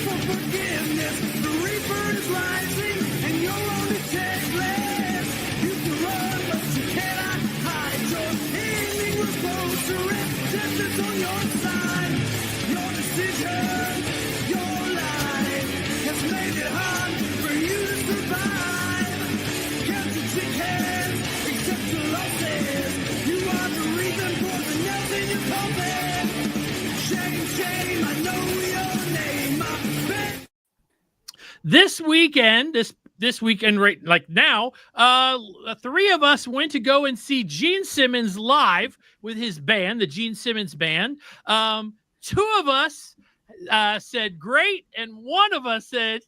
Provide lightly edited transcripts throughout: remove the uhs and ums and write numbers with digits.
for forgiveness. The reaper is rising, and you're on the checklist. You can run, but you cannot hide. Your ending was close to rip. Justice on your side. Your decision, your life has made it hard for you to survive. Count the chickens, accept your losses. You are the reason for the nails in your coffin. Shame, shame, I know your name, my friend. This weekend, this weekend, right like now, three of us went to go and see Gene Simmons live with his band, the Gene Simmons Band. Two of us said great, and one of us said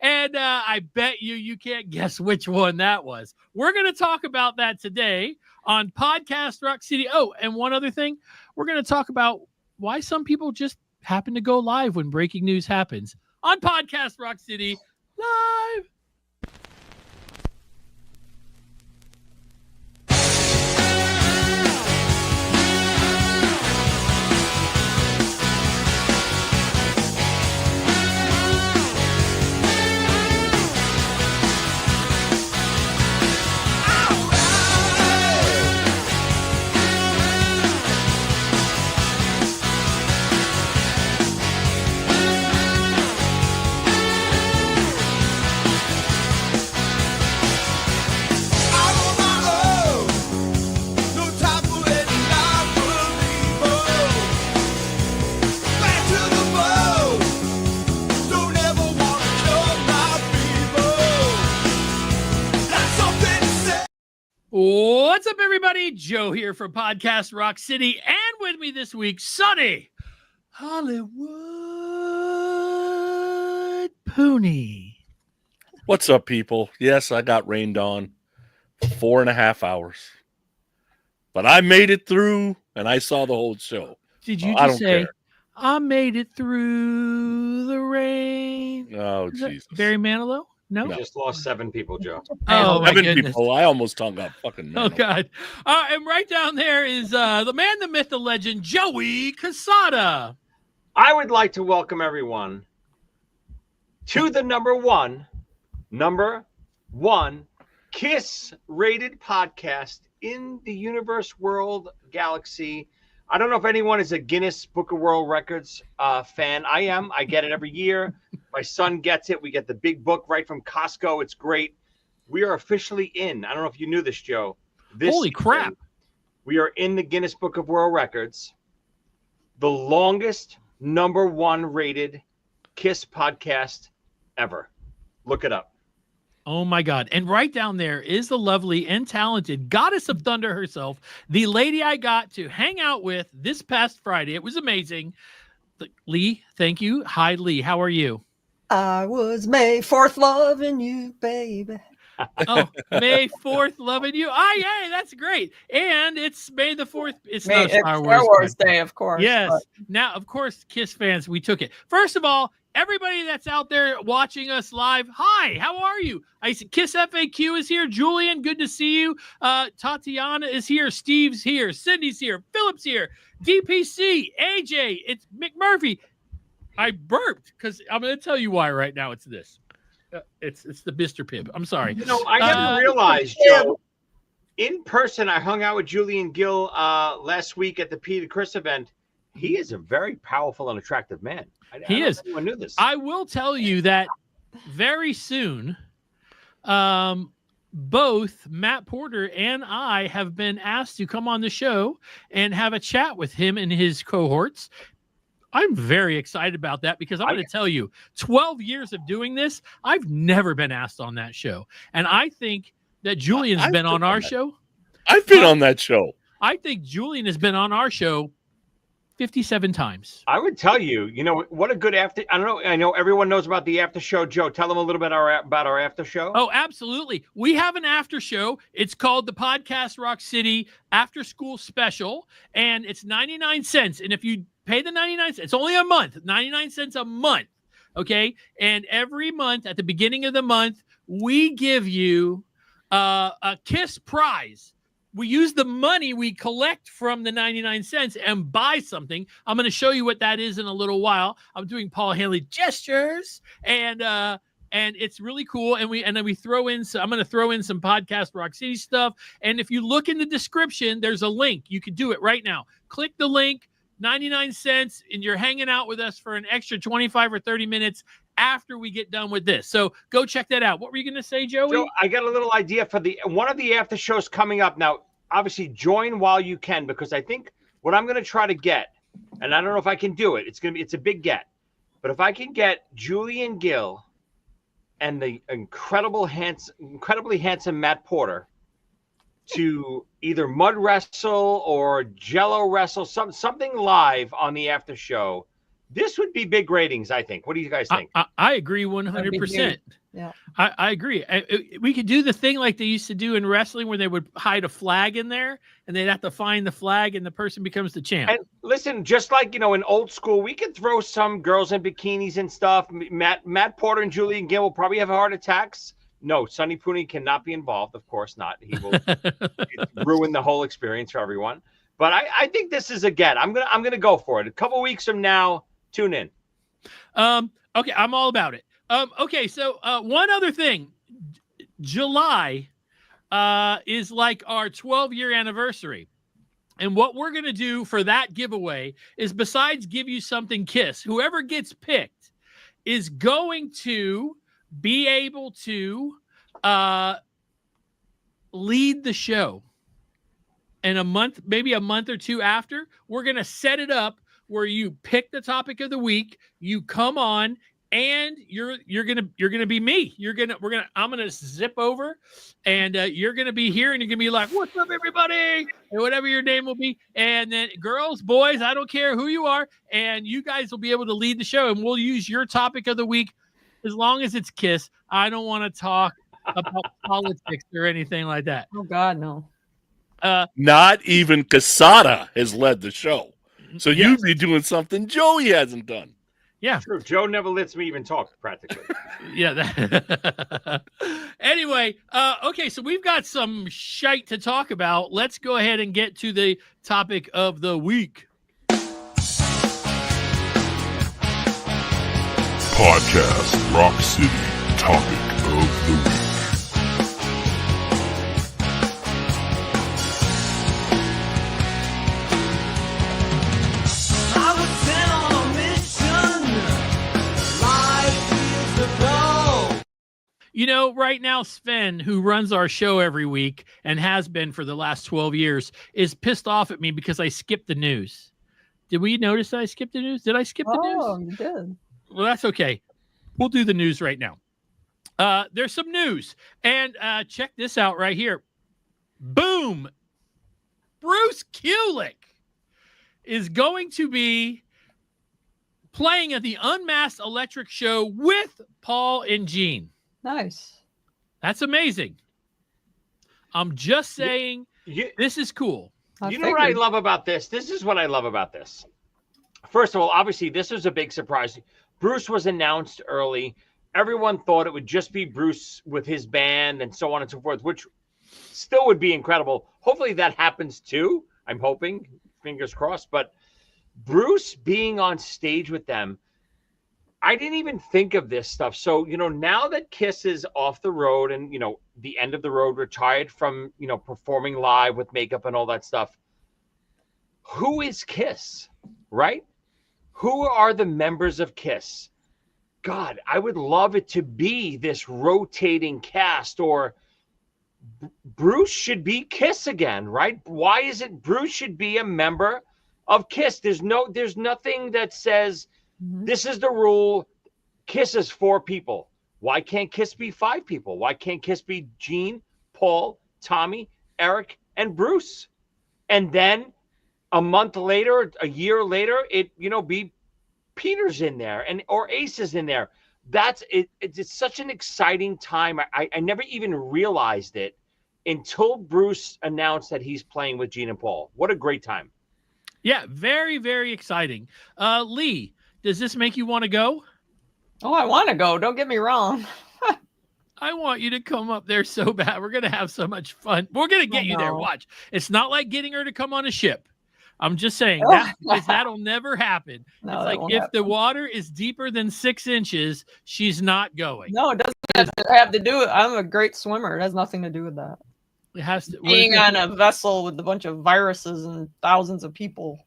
and I bet you can't guess which one that was. We're going to talk about that today on Podcast Rock City. Oh, and one other thing, we're going to talk about why some people just happen to go live when breaking news happens on Podcast Rock City live. What's up, everybody? Joe here from Podcast Rock City, and with me this week, Sonny Hollywood Pooney. What's up, people? Yes, I got rained on 4.5 hours, but I made it through, and I saw the whole show. Did you I just don't say, care. I made it through the rain? Oh, Is that Jesus. Barry Manilow? No? We just lost 7 people, Joe. Oh, my 7 goodness. people. I almost hung up. Fucking Oh, man. God. And right down there is the man, the myth, the legend, Joey Casada. I would like to welcome everyone to the number one Kiss rated podcast in the universe, world, galaxy. I don't know if anyone is a Guinness Book of World Records fan. I am. I get it every year. My son gets it. We get the big book right from Costco. It's great. We are officially in. I don't know if you knew this, Joe. Holy crap. We are in the Guinness Book of World Records. The longest number one rated Kiss podcast ever. Look it up. Oh, my God. And right down there is the lovely and talented goddess of thunder herself, the lady I got to hang out with this past Friday. It was amazing. Leigh, thank you. Hi, Leigh. How are you? I was May 4th loving you, baby. Oh, May 4th, loving you. Oh, yay, that's great. And it's May the 4th. It's not a Star Wars Day, of course. Yes. but- Now, of course, Kiss fans, we took it. First of all, everybody that's out there watching us live, hi, how are you? I see Kiss FAQ is here. Julian, good to see you. Tatiana is here. Steve's here. Cindy's here. Philip's here. DPC, AJ, it's McMurphy. I burped because I'm going to tell you why right now. It's this. It's the Mr. Pibb. I'm sorry. You know, I never realized, Joe. In person, I hung out with Julian Gill last week at the Peter Chris event. He is a very powerful and attractive man. I don't know if anyone knew this. I will tell you that very soon, both Matt Porter and I have been asked to come on the show and have a chat with him and his cohorts. I'm very excited about that because I'm going to tell you, 12 years of doing this, I've never been asked on that show. And I think that Julian's been on our show. I've been on that show. I think Julian has been on our show 57 times. I would tell you, you know, what a good after. I don't know. I know everyone knows about the after show. Joe, tell them a little bit about our after show. Oh, absolutely. We have an after show. It's called the Podcast Rock City After School Special, and it's 99 cents. And if you pay the 99 cents, it's only a month, 99 cents a month. Okay. And every month at the beginning of the month, we give you a Kiss prize. the money we collect from the 99 cents and buy something. I'm going to show you what that is in a little while. I'm doing Paul Hanley gestures, and it's really cool. And then we throw in I'm going to throw in some Podcast Rock City stuff. And if you look in the description, there's a link. You can do it right now. Click the link, 99 cents, and you're hanging out with us for an extra 25 or 30 minutes after we get done with this. So go check that out. What were you going to say, Joey? Joe, I got a little idea for one of the after shows coming up. Now, obviously, join while you can, because I think what I'm going to try to get, and I don't know if I can do it. It's a big get, but if I can get Julian Gill and the incredibly handsome Matt Porter to either mud wrestle or jello wrestle, something live on the after show, this would be big ratings, I think. What do you guys think? I agree 100%. Yeah, I agree. We could do the thing like they used to do in wrestling where they would hide a flag in there and they'd have to find the flag and the person becomes the champ. And listen, just like, in old school, we could throw some girls in bikinis and stuff. Matt Porter and Julian Gill will probably have heart attacks. No, Sonny Pooney cannot be involved. Of course not. He will ruin the whole experience for everyone. But I think this is a get. I'm gonna go for it. A couple weeks from now, tune in. Okay, I'm all about it. Okay, so one other thing. July is like our 12-year anniversary. And what we're going to do for that giveaway is, besides give you something Kiss, whoever gets picked is going to be able to lead the show. And maybe a month or two after, we're going to set it up where you pick the topic of the week, you come on, and you're gonna be me. I'm gonna zip over, and you're gonna be here, and you're gonna be like, "What's up, everybody?" and whatever your name will be. And then, girls, boys, I don't care who you are, and you guys will be able to lead the show, and we'll use your topic of the week as long as it's Kiss. I don't want to talk about politics or anything like that. oh God, no. Not even Casada has led the show. So Yes. you'd be doing something Joey hasn't done. Yeah. True. Joe never lets me even talk, practically. Yeah. Anyway, okay, so we've got some shite to talk about. Let's go ahead and get to the topic of the week. Podcast Rock City Topic of the Week. I was sent on a mission. Life is the goal. You know, right now, Sven, who runs our show every week and has been for the last 12 years, is pissed off at me because I skipped the news. Did we notice that I skipped the news? Did I skip the news? Oh, you did. Well, that's okay. We'll do the news right now. There's some news. And check this out right here. Boom. Bruce Kulick is going to be playing at the Unmasked Electric Show with Paul and Gene. Nice. That's amazing. I'm just saying, this is cool. You know what I love about this? This is what I love about this. First of all, obviously, this was a big surprise. Bruce was announced early. Everyone thought it would just be Bruce with his band and so on and so forth, which still would be incredible. Hopefully that happens too. I'm hoping, fingers crossed. But Bruce being on stage with them, I didn't even think of this stuff. So, now that Kiss is off the road and, the end of the road, retired from, performing live with makeup and all that stuff, who is Kiss, right? Who are the members of Kiss? God, I would love it to be this rotating cast, or Bruce should be Kiss again, right? Why is it Bruce should be a member of Kiss? There's nothing that says this is the rule. Kiss is 4 people. Why can't Kiss be 5 people? Why can't Kiss be Gene, Paul, Tommy, Eric, and Bruce? And then a month later, a year later, it be Peter's in there or Ace is in there. That's it. It's such an exciting time. I never even realized it until Bruce announced that he's playing with Gene and Paul. What a great time. Yeah, very, very exciting. Leigh, does this make you want to go? Oh, I want to go. Don't get me wrong. I want you to come up there so bad. We're gonna have so much fun. We're gonna get you there. know. Watch. It's not like getting her to come on a ship. I'm just saying Oh. that because that'll never happen. No, it's that like won't if the happen. water is deeper than 6 inches, she's not going. No, it doesn't have to do it. I'm a great swimmer. It has nothing to do with that. It has to. Being on a vessel with a bunch of viruses and thousands of people.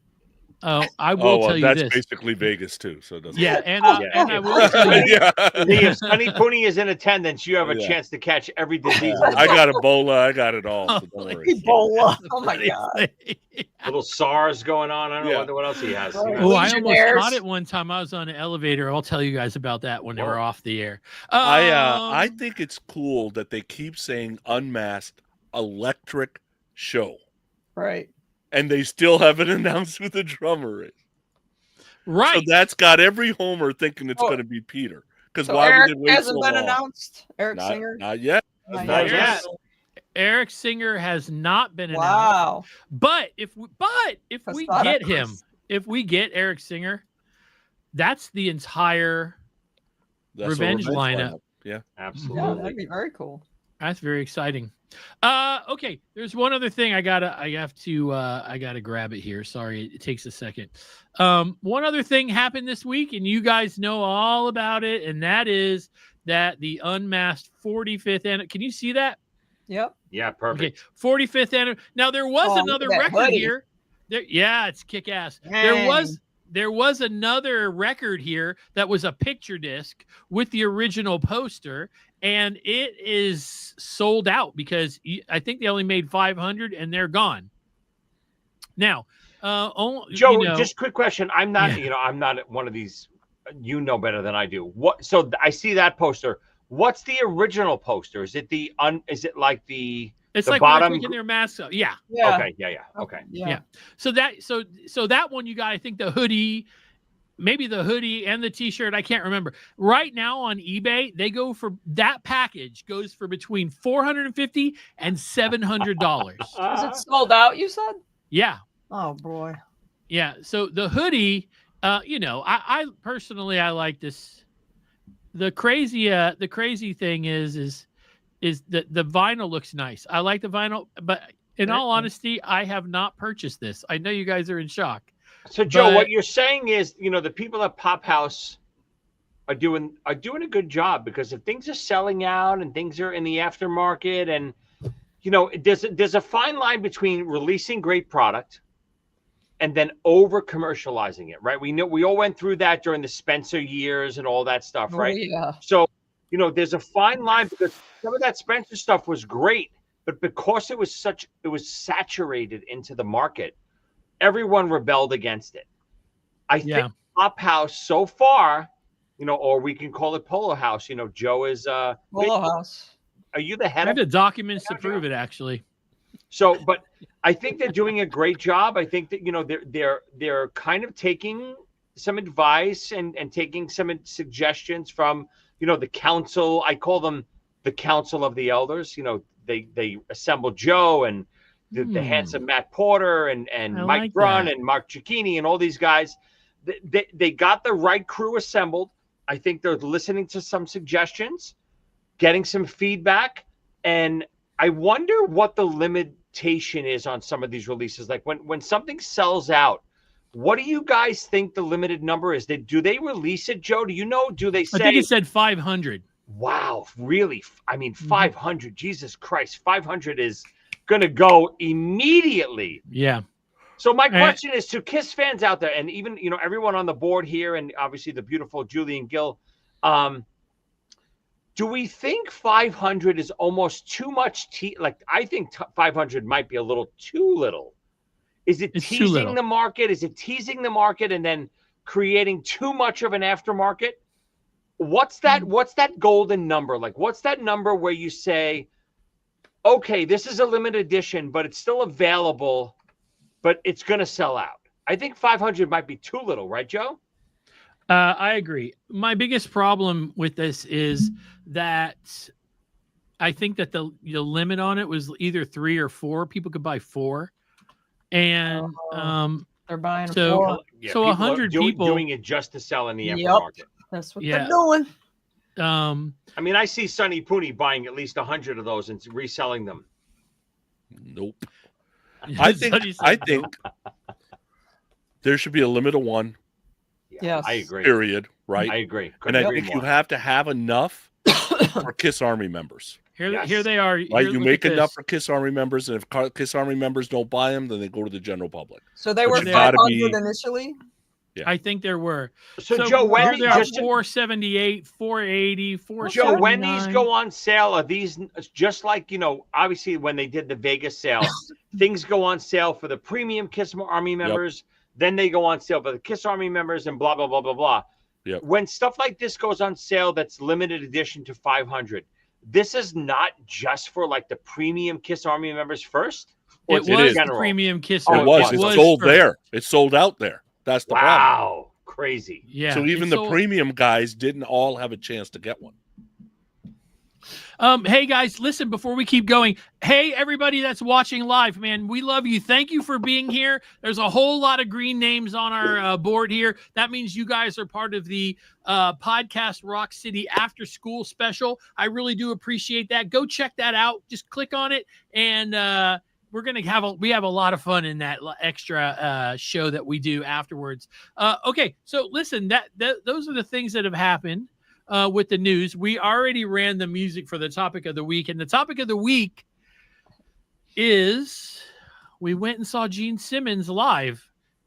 Oh, I Oh, will well, tell you that's this. basically Vegas too. So it doesn't. Yeah, and Yeah. I will tell you. yeah. Lee, if Sonny Pooney is in attendance, you have a Yeah. chance to catch every disease. I got Ebola. I got it all. So don't worry. Ebola. Oh my god. Little SARS going on. I don't Yeah. know what else he has. Oh, Oh, I almost Legionnaires. caught it one time. I was on an elevator. I'll tell you guys about that when they were Whoa. off the air. I think it's cool that they keep saying unmasked electric show, Right. and they still haven't announced who the drummer is. right. So that's got every homer thinking it's Oh. going to be Peter. Because So why Eric would they wait hasn't so been long? announced. Eric Not, Singer. not yet. Not Not yet. yet. Eric Singer has not been announced. Wow. But if we That's we not get a him, quiz. if we get Eric Singer, that's the entire. That's a Revenge lineup. Yeah. Yeah, Absolutely. that'd be very cool. That's very exciting. Okay, there's one other thing I have to grab it here. Sorry, it takes a second. One other thing happened this week, and you guys know all about it, and that is that the unmasked 45th and can you see that? Yep. Yeah, Okay, perfect. 45th and now there was Oh, look another at that record hoodie. here. Yeah, it's kick ass. Dang. There was another record here that was a picture disc with the original poster, and it is sold out because I think they only made 500 and they're gone. Now, Joe, just quick question. I'm not, Yeah. I'm not one of these. You know better than I do. What? So I see that poster. What's the original poster? Is it Is it like the? it's the like when bottom they're taking their masks off. Yeah. Yeah. Okay. Yeah. Okay. Yeah. So that one you got, I think the hoodie, maybe the hoodie and the t-shirt, I can't remember. Right now on eBay, they go for that package goes for between $450 and $700. Is it sold out, you said? Yeah. Oh boy. Yeah. So the hoodie, I personally I like this. The crazy thing is that the vinyl looks nice. I like the vinyl, but in all honesty, I have not purchased this. I know you guys are in shock. So Joe, But- what you're saying is, the people at Pop House are doing a good job, because if things are selling out and things are in the aftermarket, and there's a fine line between releasing great product and then over commercializing it, right? We all went through that during the Spencer years and all that stuff, right? Oh, yeah. So, there's a fine line, because some of that Spencer stuff was great, but because it was saturated into the market, everyone rebelled against it. I Yeah. think Pop House so far, or we can call it Polo House. Joe is Polo House. Are you the I head have of the documents to prove it, actually. So, but I think they're doing a great job. I think that they're kind of taking some advice and taking some suggestions from the council. I call them the Council of the Elders. They assembled Joe and the handsome Matt Porter and I Mike like Brunn that. and Mark Cicchini and all these guys. They got the right crew assembled. I think they're listening to some suggestions, getting some feedback, and I wonder what the limitation is on some of these releases. Like when something sells out, what do you guys think the limited number is? Do they release it, Joe? Do you know? Do they say? I think it said 500. Wow, really? I mean, 500. Jesus Christ, 500 is going to go immediately. Yeah. So my question is to KISS fans out there, and even everyone on the board here, and obviously the beautiful Julian Gill. Do we think 500 is almost too much? I think 500 might be a little too little. Is it It's too teasing little. the market? Is it teasing the market and then creating too much of an aftermarket? What's that golden number? Like, what's that number where you say, okay, this is a limited edition, but it's still available, but it's going to sell out? I think 500 might be too little, right, Joe? I agree. My biggest problem with this is that I think that the limit on it was either 3 or 4. People could buy 4, and They're buying so- 4. Yeah, So people are 100 people doing it just to sell in the Yep. aftermarket. That's what Yeah. they're doing. I mean, I see Sonny Pooney buying at least 100 of those and reselling them. Nope. I think there should be a limit of one. Yes. I agree. Period. Right. I agree. And Couldn't I agree think more. you have to have enough for KISS Army members. Here they are. Right. Here, You look make at enough this. for KISS Army members, and if KISS Army members don't buy them, then they go to the general public. So they But were you gotta 500 be- initially. I think there were. So Joe, when here they they are, just 478, 480, Joe, 479. when these go on sale, are these just like, obviously when they did the Vegas sale, things go on sale for the premium KISS Army members, then they go on sale for the KISS Army members and blah, blah, blah, blah, blah. Yep. When stuff like this goes on sale that's limited edition to 500, this is not just for like the premium KISS Army members first? Or It it's was the general? premium KISS. Oh, It was. It's sold first. there. It's sold out there. That's the problem. Wow. Crazy. Yeah. So even it's the sold- premium guys didn't all have a chance to get one. Hey guys, listen, before we keep going, hey everybody that's watching live, man, we love you. Thank you for being here. There's a whole lot of green names on our board here. That means you guys are part of the podcast Rock City After School special. I really do appreciate that. Go check that out. Just click on it, and we're gonna have a lot of fun in that extra show that we do afterwards. Okay, so listen, those are the things that have happened. With the news, we already ran the music for the topic of the week, and the topic of the week is we went and saw Gene Simmons live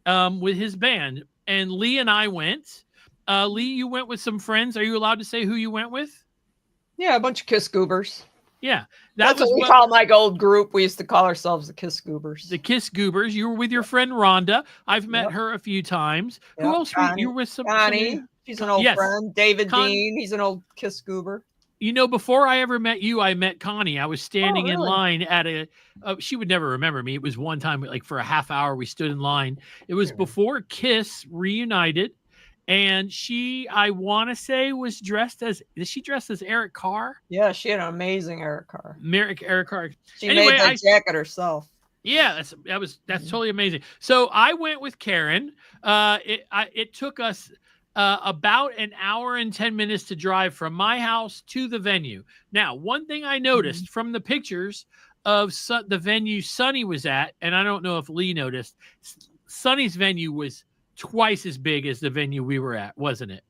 with his band, and Leigh and I went. Leigh, you went with some friends. Are you allowed to say who you went with? Yeah, a bunch of KISS goobers. Yeah, That's what we call my old group. We used to call ourselves the KISS goobers. the Kiss Goobers. You were with your friend Rhonda. I've met her a few times. Who Yep, else? Connie. You were with some Connie, she's an old Yes. friend. David Dean, he's an old KISS goober. Before I ever met you, I met Connie. I was standing in really? line at she would never remember me. It was one time, like for a half hour, we stood in line. It was before KISS reunited. And I want to say, is she dressed as Eric Carr? Yeah, she had an amazing Eric Carr. Eric Carr. She Anyway, made that jacket herself. Yeah, that's totally amazing. So I went with Karen. It took us about an hour and 10 minutes to drive from my house to the venue. Now, one thing I noticed from the pictures of the venue Sonny was at, and I don't know if Leigh noticed, Sonny's venue was twice as big as the venue we were at, wasn't it?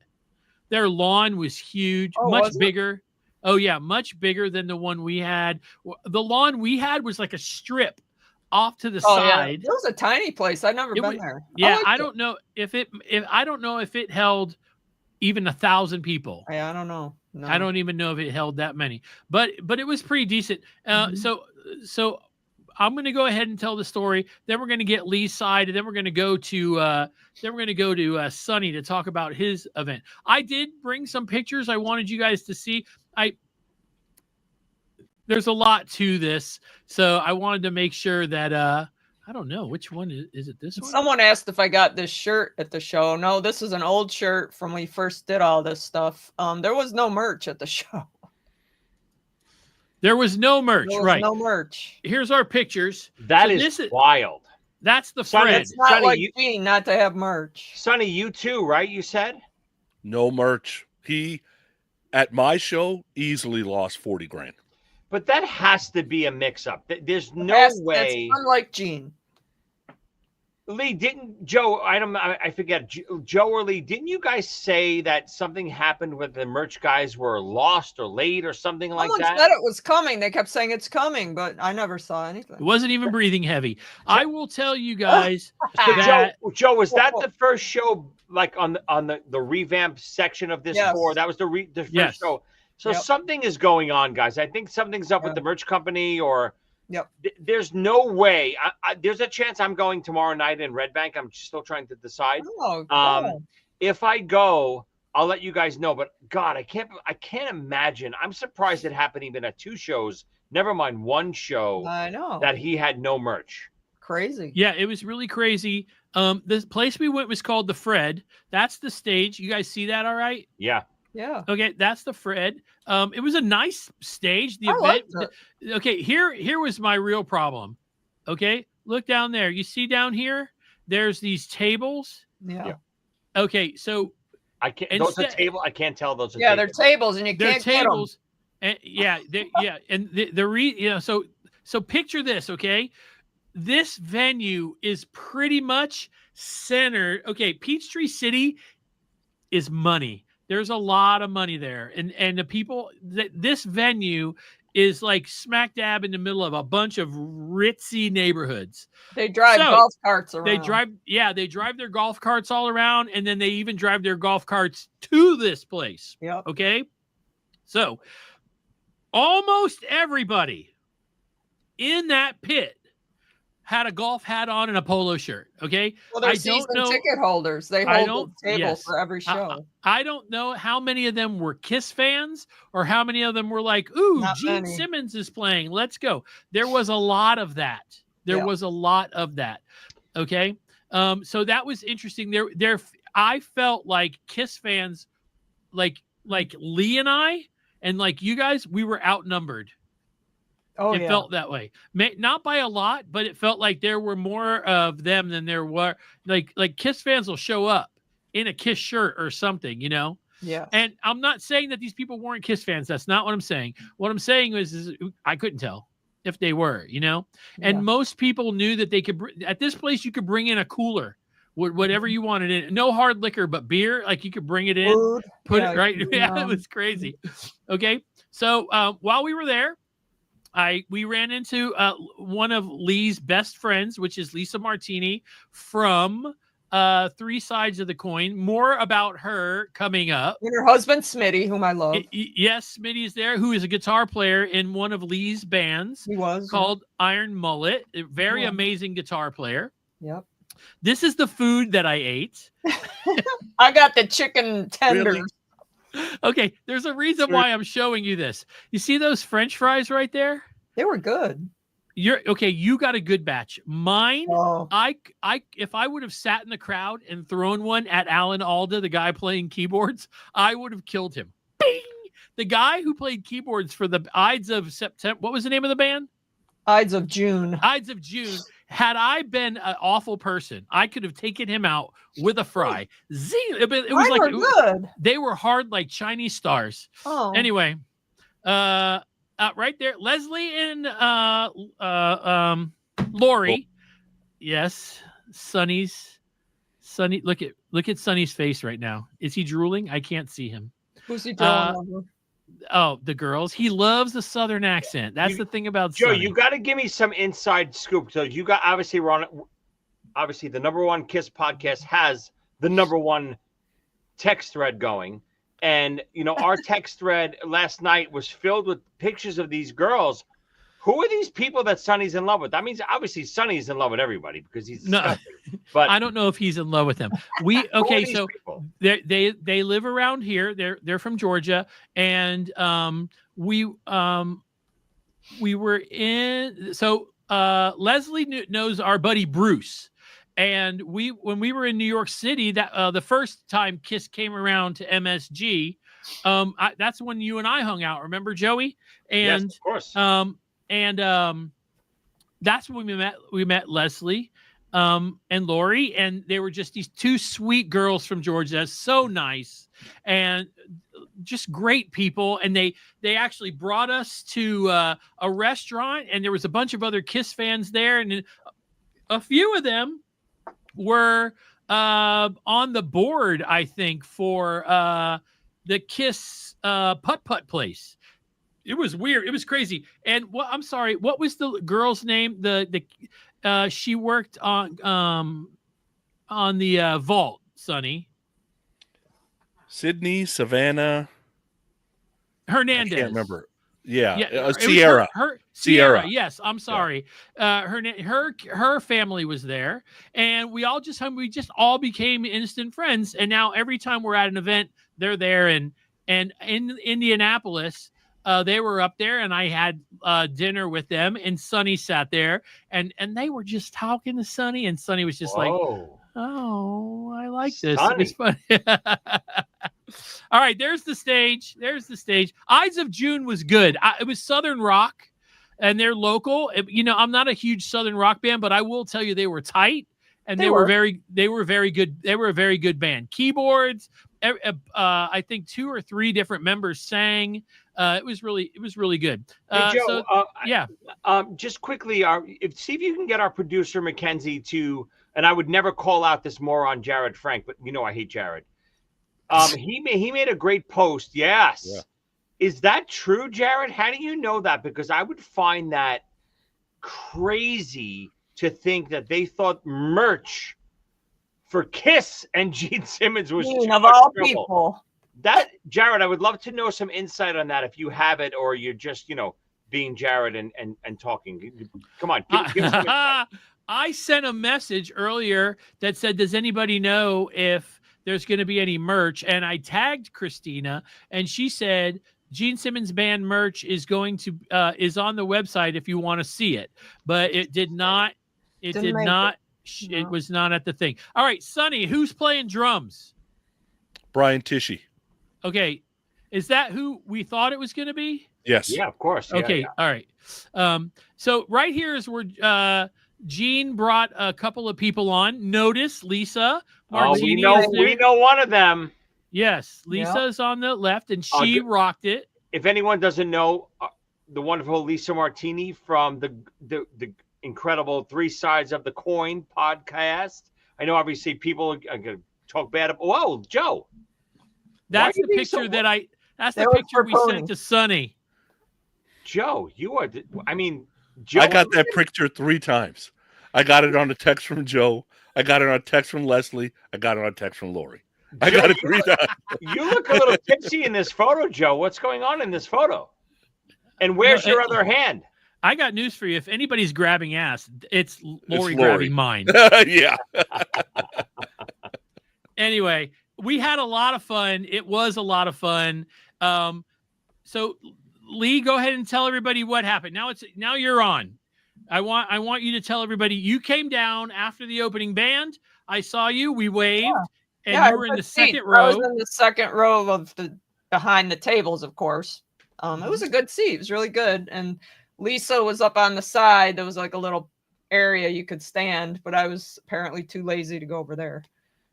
Their lawn was huge, much bigger. Oh yeah, much bigger than the one we had. The lawn we had was like a strip off to the side. Yeah. It was a tiny place. I've never been there. Yeah, I don't know if it held even 1,000 people. Yeah, I don't know. No. I don't even know if it held that many, but it was pretty decent. So I'm going to go ahead and tell the story. Then we're going to get Leigh's side, and then we're going to go to Sonny to talk about his event. I did bring some pictures I wanted you guys to see. There's a lot to this, so I wanted to make sure that I don't know which one is it. This one? Someone asked if I got this shirt at the show. No, this is an old shirt from when we first did all this stuff. There was no merch at the show. There was no merch, right? No merch. Here's our pictures. That is wild. That's the Sonny, Fred. It's not Sonny, like Gene not to have merch. Sonny, you too, right? You said? No merch. He, at my show, easily lost 40 grand. But that has to be a mix-up. There's no way. That's unlike Gene. Leigh, didn't Joe? I forget. Joe or Leigh, didn't you guys say that something happened with the merch guys were lost or late or something like Someone that? said it was coming. They kept saying it's coming, but I never saw anything. It wasn't even breathing heavy. I will tell you guys So that Joe, was that the first show, like on the revamp section of this tour? That was the first show. So something is going on, guys. I think something's up with the merch company, or there's no way. There's a chance I'm going tomorrow night in Red Bank. I'm still trying to decide. If I go, I'll let you guys know. But God, I can't imagine. I'm surprised it happened even at 2 shows. Never mind 1 show. I know that he had no merch. Crazy. Yeah, it was really crazy. The place we went was called the Fred. That's the stage. You guys see that all right? Yeah. Yeah. Okay, that's the Fred. It was a nice stage. The I event. liked it. Okay, here was my real problem. Okay, look down there. You see down here? There's these tables. Yeah. Okay, so I can't. And Those are tables. I can't tell those are Yeah, they're tables. tables, and you they're can't get 'em. tables, and and so picture this, okay? This venue is pretty much centered. Okay, Peachtree City is money. There's a lot of money there, and the people that this venue is like smack dab in the middle of a bunch of ritzy neighborhoods. They drive So, golf carts around. They drive their golf carts all around, and then they even drive their golf carts to this place. Yep. Okay. So almost everybody in that pit had a golf hat on and a polo shirt. Okay. Well, they're I don't season know. ticket holders. They I hold don't- the table yes. for every show. I don't know how many of them were Kiss fans or how many of them were like, ooh, Not Gene many. Simmons is playing. Let's go. There was a lot of that. Okay. So that was interesting. I felt like Kiss fans, like Leigh and I, and like you guys, we were outnumbered. Oh, It felt that way. Not by a lot, but it felt like there were more of them than there were. Like Kiss fans will show up in a Kiss shirt or something, you know? Yeah. And I'm not saying that these people weren't Kiss fans. That's not what I'm saying. What I'm saying is I couldn't tell if they were, you know? And Yeah. most people knew that they could, at this place, you could bring in a cooler, whatever you wanted in. No hard liquor, but beer. Like you could bring it in, Food. put Yeah, it right. you Yeah, know. it was crazy. Okay. So while we were there, we ran into one of Leigh's best friends, which is Lisa Martini from Three Sides of the Coin. More about her coming up. And her husband, Smitty, whom I love. Yes, Smitty is there, who is a guitar player in one of Leigh's bands He was. called Iron Mullet. A very Yeah. amazing guitar player. Yep. This is the food that I ate. I got the chicken tenders. Really? Okay, there's a reason why I'm showing you this. You see those French fries right there? They were good. You got a good batch. Mine, Oh, if I would have sat in the crowd and thrown one at Alan Alda, the guy playing keyboards, I would have killed him. Bing! The guy who played keyboards for the Ides of September. What was the name of the band? Ides of June. Ides of June. Had I been an awful person, I could have taken him out with a fry. Zing! It was Mine like were good. they were hard like Chinese stars. Oh. Anyway, right there, Leslie and Lori. Yes, Sonny. Look at Sonny's face right now. Is he drooling? I can't see him. Who's he drawing over? Oh, the girls. He loves the Southern accent. That's the thing about Joe, Sonny. you got to give me some inside scoop. So you got obviously the number one Kiss podcast has the number one text thread going, and our text thread last night was filled with pictures of these girls. Who are these people that Sonny's in love with? That means obviously Sonny's in love with everybody because he's disgusting. But I don't know if he's in love with them. who are Okay, these so people? they live around here. They're from Georgia, and we were in. So Leslie knows our buddy Bruce, and when we were in New York City, that the first time Kiss came around to MSG, that's when you and I hung out. Remember, Joey? And Yes, of course. That's when we met Leslie and Lori, and they were just these two sweet girls from Georgia, so nice and just great people. And they actually brought us to a restaurant, and there was a bunch of other Kiss fans there, and a few of them were on the board, I think, for the Kiss putt-putt place. It was weird. It was crazy. And I'm sorry. What was the girl's name? She worked on the vault, Sonny. Sydney, Savannah. Hernandez. I can't remember. Yeah, it was Sierra. Her Sierra. Yes, I'm sorry. Her family was there, and we just all became instant friends. And now every time we're at an event, they're there. And in Indianapolis, they were up there, and I had dinner with them, and Sonny sat there, and they were just talking to Sonny, and Sonny was just like, "Oh, I like this. It's fun." All right, there's the stage. Ides of June was good. It was Southern rock, and they're local. I'm not a huge Southern rock band, but I will tell you they were tight, and They they were were. very good. They were a very good band. Keyboards, I think 2 or 3 different members sang. It was really good. Hey, Joe, So yeah, just quickly, see if you can get our producer Mackenzie to, and I would never call out this moron Jared Frank, but you know I hate Jared. He made a great post. Yes. Yeah. Is that true, Jared? How do you know that? Because I would find that crazy to think that they thought merch for Kiss and Gene Simmons was Gene, too of much all trouble. people. That, Jared, I would love to know some insight on that if you have it, or you're just, being Jared and talking. Come on, give us some insight. I sent a message earlier that said, does anybody know if there's going to be any merch? And I tagged Christina, and she said, Gene Simmons band merch is going to is on the website if you want to see it, but it did not. It was not at the thing. All right, Sonny, who's playing drums? Brian Tishy. Okay, is that who we thought it was going to be? Yes. Yeah, of course. Yeah, Okay, yeah. all right. So right here is where Gene brought a couple of people on. Notice Lisa Martini is there. We know one of them. Yes, Lisa's on the left, and Oh, she good. rocked it. If anyone doesn't know, the wonderful Lisa Martini from the incredible 3 Sides of the Coin podcast. I know obviously people are going to talk bad about. Whoa, Joe. That's Why the are you being picture so- that I. That's the That was picture we for sent Pony. to Sonny. Joe, you are. Joe. I got that picture 3 times. I got it on a text from Joe. I got it on a text from Leslie. I got it on a text from Lori. I got it 3 times. You look a little tipsy in this photo, Joe. What's going on in this photo? And where's your other hand? I got news for you. If anybody's grabbing ass, it's Lori Lori. grabbing mine. Yeah. Anyway, we had a lot of fun. It was a lot of fun. So Leigh, go ahead and tell everybody what happened. Now you're on. I want you to tell everybody you came down after the opening band. I saw you. We waved, and you were in the second I row. was in the second row of the behind the tables, of course. It was a good seat. It was really good. And Lisa was up on the side. There was like a little area you could stand, but I was apparently too lazy to go over there.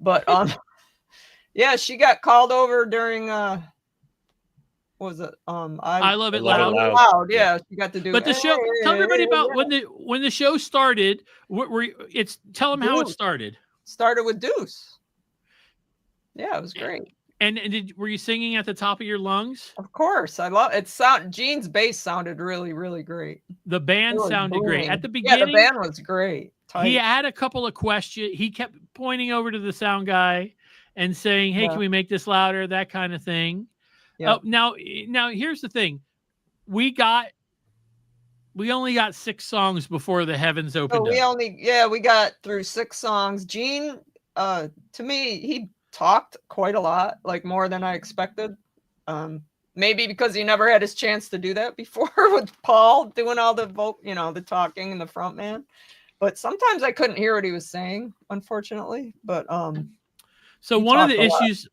But yeah, she got called over during what was it? I Love It Love It Loud. Loud. Yeah, she got to do. But the show. Tell everybody about when the show started. Tell them how it started. Started with Deuce. Yeah, it was great. And were you singing at the top of your lungs? Of course, I love it. Gene's bass sounded really, really great. The band It was sounded great booming. at the Yeah, beginning. the band was great. He Tight. had a couple of questions. He kept pointing over to the sound guy and saying, "Hey, Yeah. can we make this louder?" That kind of thing. Yeah. Now, here's the thing: we only got 6 songs before the heavens So opened up. we got through 6 songs. Gene, to me, he talked quite a lot, like more than I expected. Maybe because he never had his chance to do that before with Paul doing all the the talking and the front man. But sometimes I couldn't hear what he was saying, unfortunately. But So he one of the talked a lot. issues.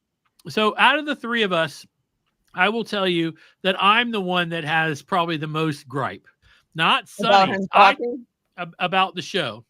So out of the 3 of us, I will tell you that I'm the one that has probably the most gripe. Not about Sonny. him talking. About the show.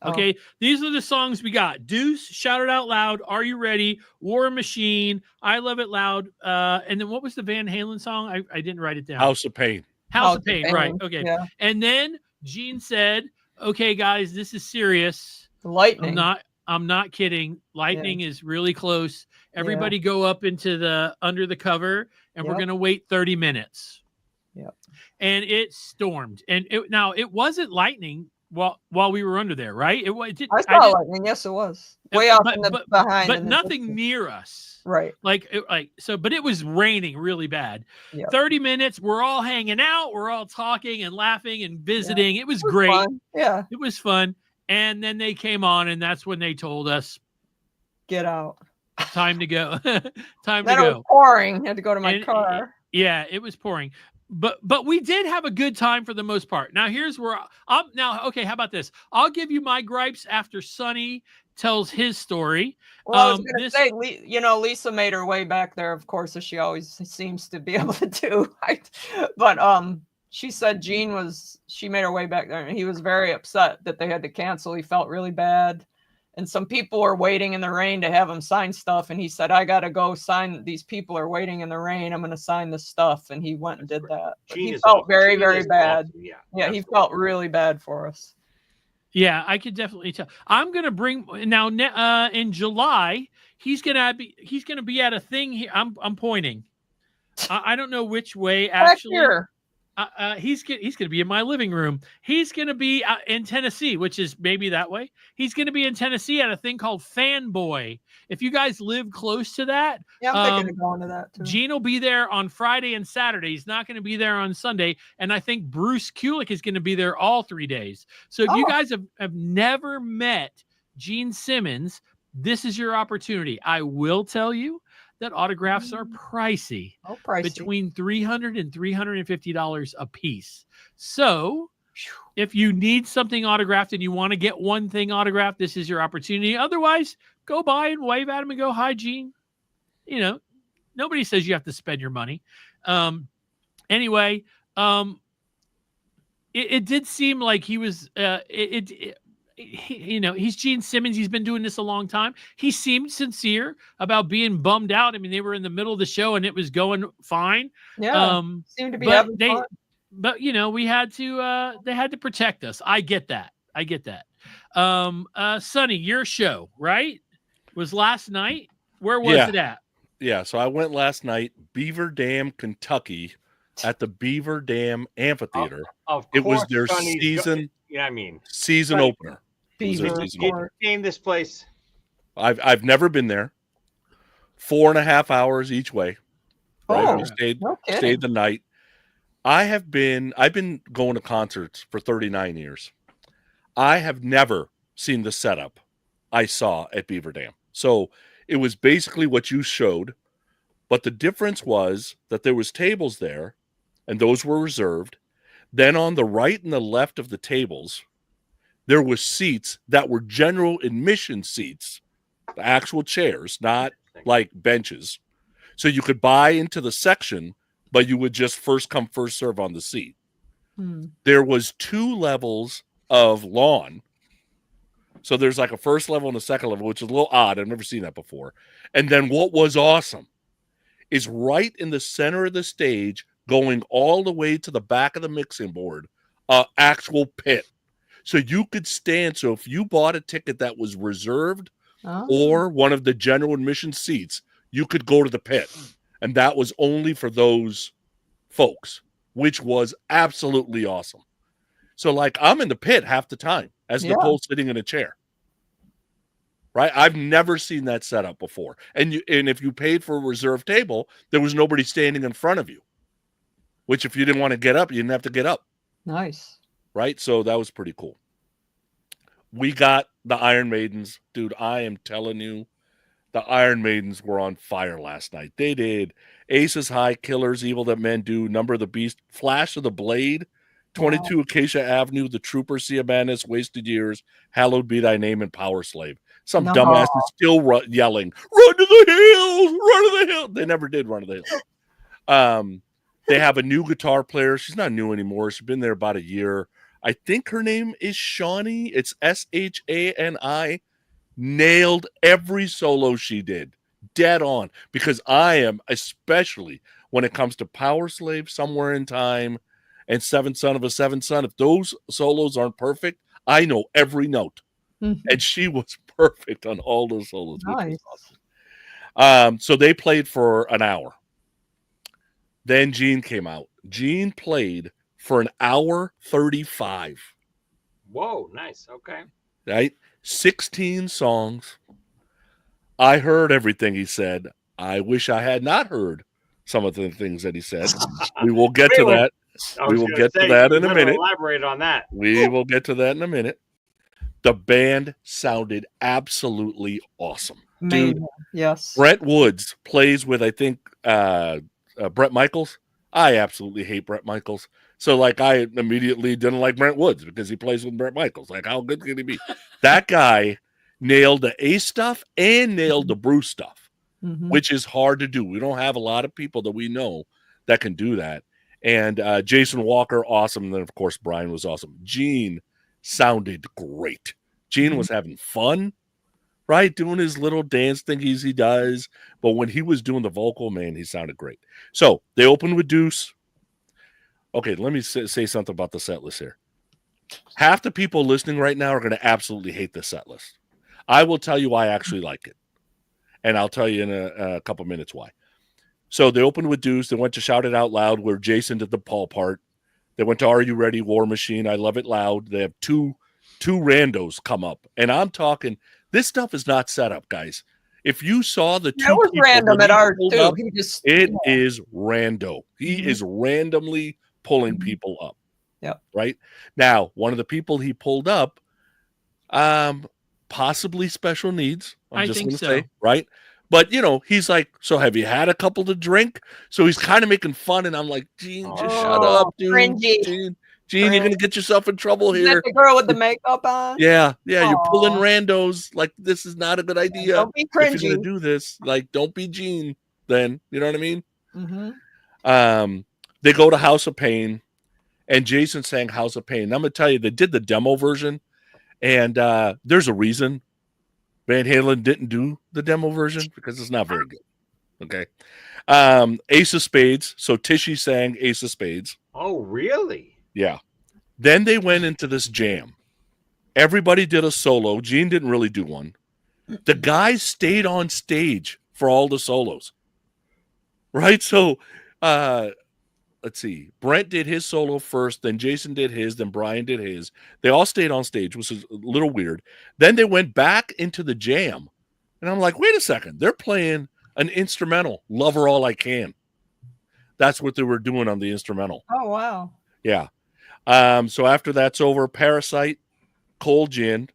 Oh. Okay, these are the songs we got: Deuce, Shout It Out Loud, Are You Ready, War Machine, I Love It Loud, and then what was the Van Halen song? I didn't write it down. House of Pain. House of Pain, right? Okay, Yeah. and then Gene said, "Okay, guys, this is serious. Lightning. I'm not kidding. Lightning is really close. Everybody go up into under the cover, and we're Yep. gonna wait 30 minutes." Yep. And it stormed, and it wasn't lightning while we were under there, right? I saw lightning. Yes, it was way off in the behind, but in the nothing distance. near us. Right. But it was raining really bad. Yep. 30 minutes. We're all hanging out. We're all talking and laughing and visiting. It was great. Fun. Yeah. It was fun. And then they came on, and that's when they told us, Get out. time to go. Time Then to it go. was pouring. Had to go to my And- car. Yeah, it was pouring. But we did have a good time for the most part. Now here's where okay, how about this? I'll give you my gripes after Sonny tells his story. Well, I was going to say, Lisa made her way back there, of course, as she always seems to be able to do. But she said she made her way back there, and he was very upset that they had to cancel. He felt really bad. and some people were waiting in the rain to have him sign stuff. And he said, I got to go sign. These people are waiting in the rain. I'm going to sign this stuff. And he went and did that. But Gene he is felt awesome. very, Gene very is bad. awesome. Yeah, Yeah, he absolutely. felt really bad for us. Yeah, I could definitely tell. I'm gonna bring now in July. He's gonna be at a thing here. I'm pointing. I don't know which way Back actually. here. He's gonna be in my living room. He's gonna be in Tennessee, which is maybe that way. He's gonna be in Tennessee at a thing called Fanboy. If you guys live close to that, Yeah, I'm thinking of going to that too. Gene will be there on Friday and Saturday. He's not going to be there on Sunday. And I think Bruce Kulick is going to be there all 3 days. So if you guys have never met Gene Simmons, this is your opportunity. I will tell you that autographs are pricey. Oh, pricey. Between $300 and $350 a piece. So if you need something autographed and you want to get one thing autographed, this is your opportunity. Otherwise, go by and wave at him and go, hi, Gene. You know, nobody says you have to spend your money. Anyway, it did seem like he was, he's Gene Simmons. He's been doing this a long time. He seemed sincere about being bummed out. I mean, they were in the middle of the show and it was going fine. Yeah, seemed to be but having fun. But we had to, they had to protect us. I get that. Sonny, your show, right? Was last night. Where was it at? Yeah, so I went last night, Beaver Dam, Kentucky, at the Beaver Dam Amphitheater. It was their season. Season Sonny, opener. Beaver. Name this place. I've never been there. 4.5 hours each way. Right? Oh, We stayed no kidding. stayed the night. I've been going to concerts for 39 years. I have never seen the setup I saw at Beaver Dam. So it was basically what you showed, but the difference was that there was tables there, and those were reserved. Then on the right and the left of the tables, there were seats that were general admission seats, actual chairs, not like benches. So you could buy into the section, but you would just first come, first serve on the seat. There was 2 levels of lawn. So there's like a first level and a second level, which is a little odd. I've never seen that before. And then what was awesome is right in the center of the stage, going all the way to the back of the mixing board, actual pit. So you could stand. So if you bought a ticket that was reserved or one of the general admission seats, you could go to the pit. And that was only for those folks, which was absolutely awesome. So like I'm in the pit half the time as Nicole's sitting in a chair. Right? I've never seen that setup before. And if you paid for a reserved table, there was nobody standing in front of you. Which if you didn't want to get up, you didn't have to get up. Nice. Right? So that was pretty cool. We got the Iron Maidens. Dude, I am telling you, the Iron Maidens were on fire last night. They did Aces High, Killers, Evil That Men Do, Number of the Beast, Flash of the Blade, 22 Acacia Avenue, The Trooper, Sea of Madness, Wasted Years, Hallowed Be Thy Name, and Power Slave. Some dumbass is still yelling, run to the hills, run to the hills. They never did run to the hills. They have a new guitar player. She's not new anymore. She's been there about a year. I think her name is Shawnee. It's Shani. Nailed every solo she did. Dead on. Because I am, especially when it comes to Power Slave, Somewhere in Time, and Seventh Son of a Seventh Son, if those solos aren't perfect, I know every note. And she was perfect on all those solos. Nice. Which was awesome. So they played for an hour. Then Gene came out. Gene played for an hour 35. Whoa, nice. Okay. Right? 16 songs. I heard everything he said. I wish I had not heard some of the things that he said. We will get to that. We will get to that in a minute. Elaborate on that. We will get to that in a minute. The band sounded absolutely awesome. Dude, yes. Brett Woods plays with, I think, Bret Michaels. I absolutely hate Bret Michaels. So, like, I immediately didn't like Brett Woods because he plays with Bret Michaels. Like, how good can he be? That guy nailed the Ace stuff and nailed the Bruce stuff, which is hard to do. We don't have a lot of people that we know that can do that. And Jason Walker, awesome. And then, of course, Brian was awesome. Gene sounded great. Gene was having fun. right? Doing his little dance thingies he does. But when he was doing the vocal, man, he sounded great. So they opened with Deuce. Okay, let me say something about the set list here. Half the people listening right now are going to absolutely hate the set list. I will tell you why I actually like it. And I'll tell you in a couple minutes why. So they opened with Deuce. They went to Shout It Out Loud, where Jason did the Paul part. They went to Are You Ready? War Machine. I Love It Loud. They have two randos come up. And I'm talking, this stuff is not set up, guys. If you saw the two That was people random that at he ours pulled too. up, He just it is rando. He Mhm. is randomly pulling Mhm. people up. Yep. Right? Now, one of the people he pulled up, possibly special needs. I'm I just think going to so. say, right? But, you know, he's like, so have you had a couple to drink? So he's kind of making fun. And I'm like, Gene, just shut Oh, up, dude. cringy. Gene, you're going to get yourself in trouble Is that here. the girl with the makeup on? Yeah, you're pulling Aw. randos. Like, this is not a good idea. Don't be If you're going cringy. to do this, like, don't be Gene then. You know what I mean? Mm-hmm. They go to House of Pain, and Jason sang House of Pain. And I'm going to tell you, they did the demo version, and there's a reason Van Halen didn't do the demo version, because it's not very good. Okay. Ace of Spades. So Tishy sang Ace of Spades. Oh, really? Yeah. Then they went into this jam. Everybody did a solo. Gene didn't really do one. The guys stayed on stage for all the solos. Right? So let's see. Brent did his solo first, then Jason did his, then Brian did his. They all stayed on stage, which is a little weird. Then they went back into the jam. And I'm like, wait a second. They're playing an instrumental, Love Her All I Can. That's what they were doing on the instrumental. Oh wow. Yeah. So after that's over, Parasite, Cold Gin.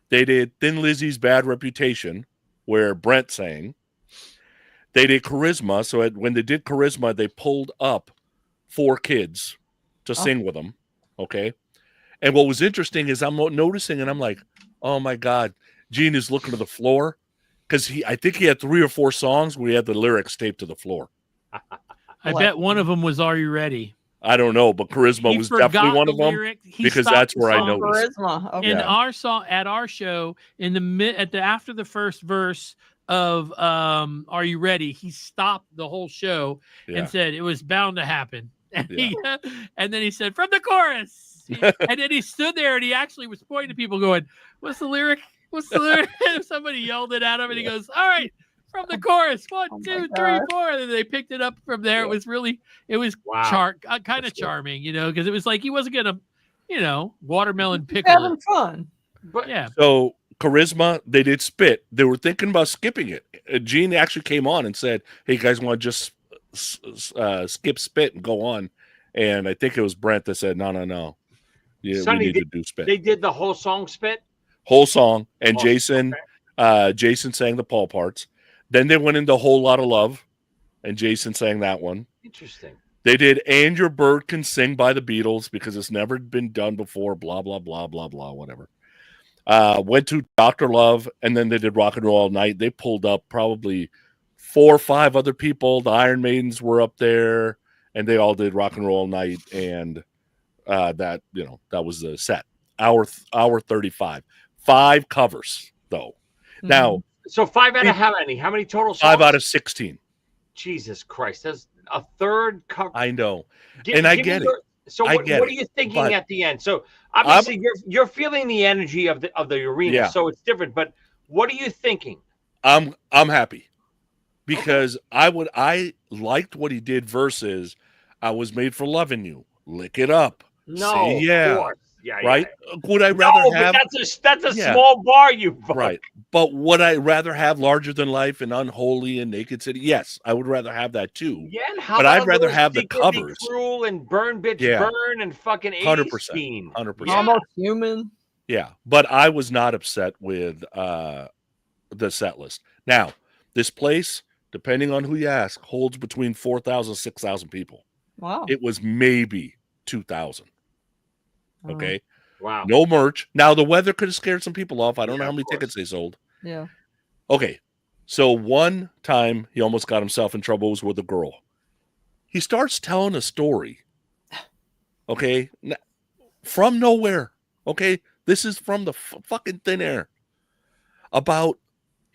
They did Thin Lizzy's Bad Reputation, where Brent sang. They did Charisma. So when they did Charisma, they pulled up 4 kids to sing with them. Okay. And what was interesting is I'm noticing, and I'm like, oh my God, Gene is looking to the floor. Because I think he had 3 or 4 songs where he had the lyrics taped to the floor. I bet one of them was Are You Ready? I don't know, but Charisma He was definitely forgot one the of them. lyric. He because stopped that's the where I song noticed. Charisma. Okay. in Yeah. our song at our show in the after the first verse of Are You Ready? He stopped the whole show Yeah. and said it was bound to happen. And, and then he said from the chorus. And then he stood there and he actually was pointing to people going, what's the lyric? What's the lyric? Somebody yelled it at him and he goes, all right, from the chorus, 1, 2, 3, 4. And then they picked it up from there. It was really, Wow. kind of charming, because it was like he wasn't going to, watermelon He's pickle. having fun. But Yeah. So Charisma, they did Spit. They were thinking about skipping it. Gene actually came on and said, hey, you guys want to just skip Spit and go on? And I think it was Brent that said, no. Yeah, Sonny, we need to do Spit. they did the whole song Spit? Whole song. And Oh, Jason sang the Paul parts. Then they went into A Whole Lot of Love, and Jason sang that one. Interesting. They did And Your Bird Can Sing by the Beatles because it's never been done before, blah, blah, blah, blah, blah, whatever. Went to Dr. Love, and then they did Rock and Roll All Night. They pulled up probably 4 or 5 other people. The Iron Maidens were up there, and they all did Rock and Roll All Night, and that was the set. Hour 35. 5 covers, though. Mm-hmm. Now, So 5 out of how many? How many total songs? 5 out of 16. Jesus Christ. That's a third cover. I know. Give and I me get it. So I what get are it, you thinking but at the end? So obviously you're feeling the energy of the arena, Yeah. so it's different. But what are you thinking? I'm happy because I liked what he did versus I Was Made for Loving You. Lick It Up. No, Say yeah. of course. Yeah, Right? Yeah. Would I rather No, have but that's a Yeah. small bar, you fuck. right? But would I rather have Larger Than Life and Unholy and Naked City? Yes, I would rather have that too. Yeah, and how But about I'd rather those have the Secretly covers. Cruel and Burn Bitch Yeah. Burn and fucking 100%, Fiend. 100%. Yeah. Almost human. Yeah, but I was not upset with the set list. Now, this place, depending on who you ask, holds between 4,000 and 6,000 people. Wow. It was maybe 2,000. Okay. Wow. No merch. Now, the weather could have scared some people off. I don't know Yeah, how many of course. tickets they sold. Yeah. Okay. So one time he almost got himself in trouble was with a girl. He starts telling a story. Okay. From nowhere. Okay. This is from the fucking thin air. About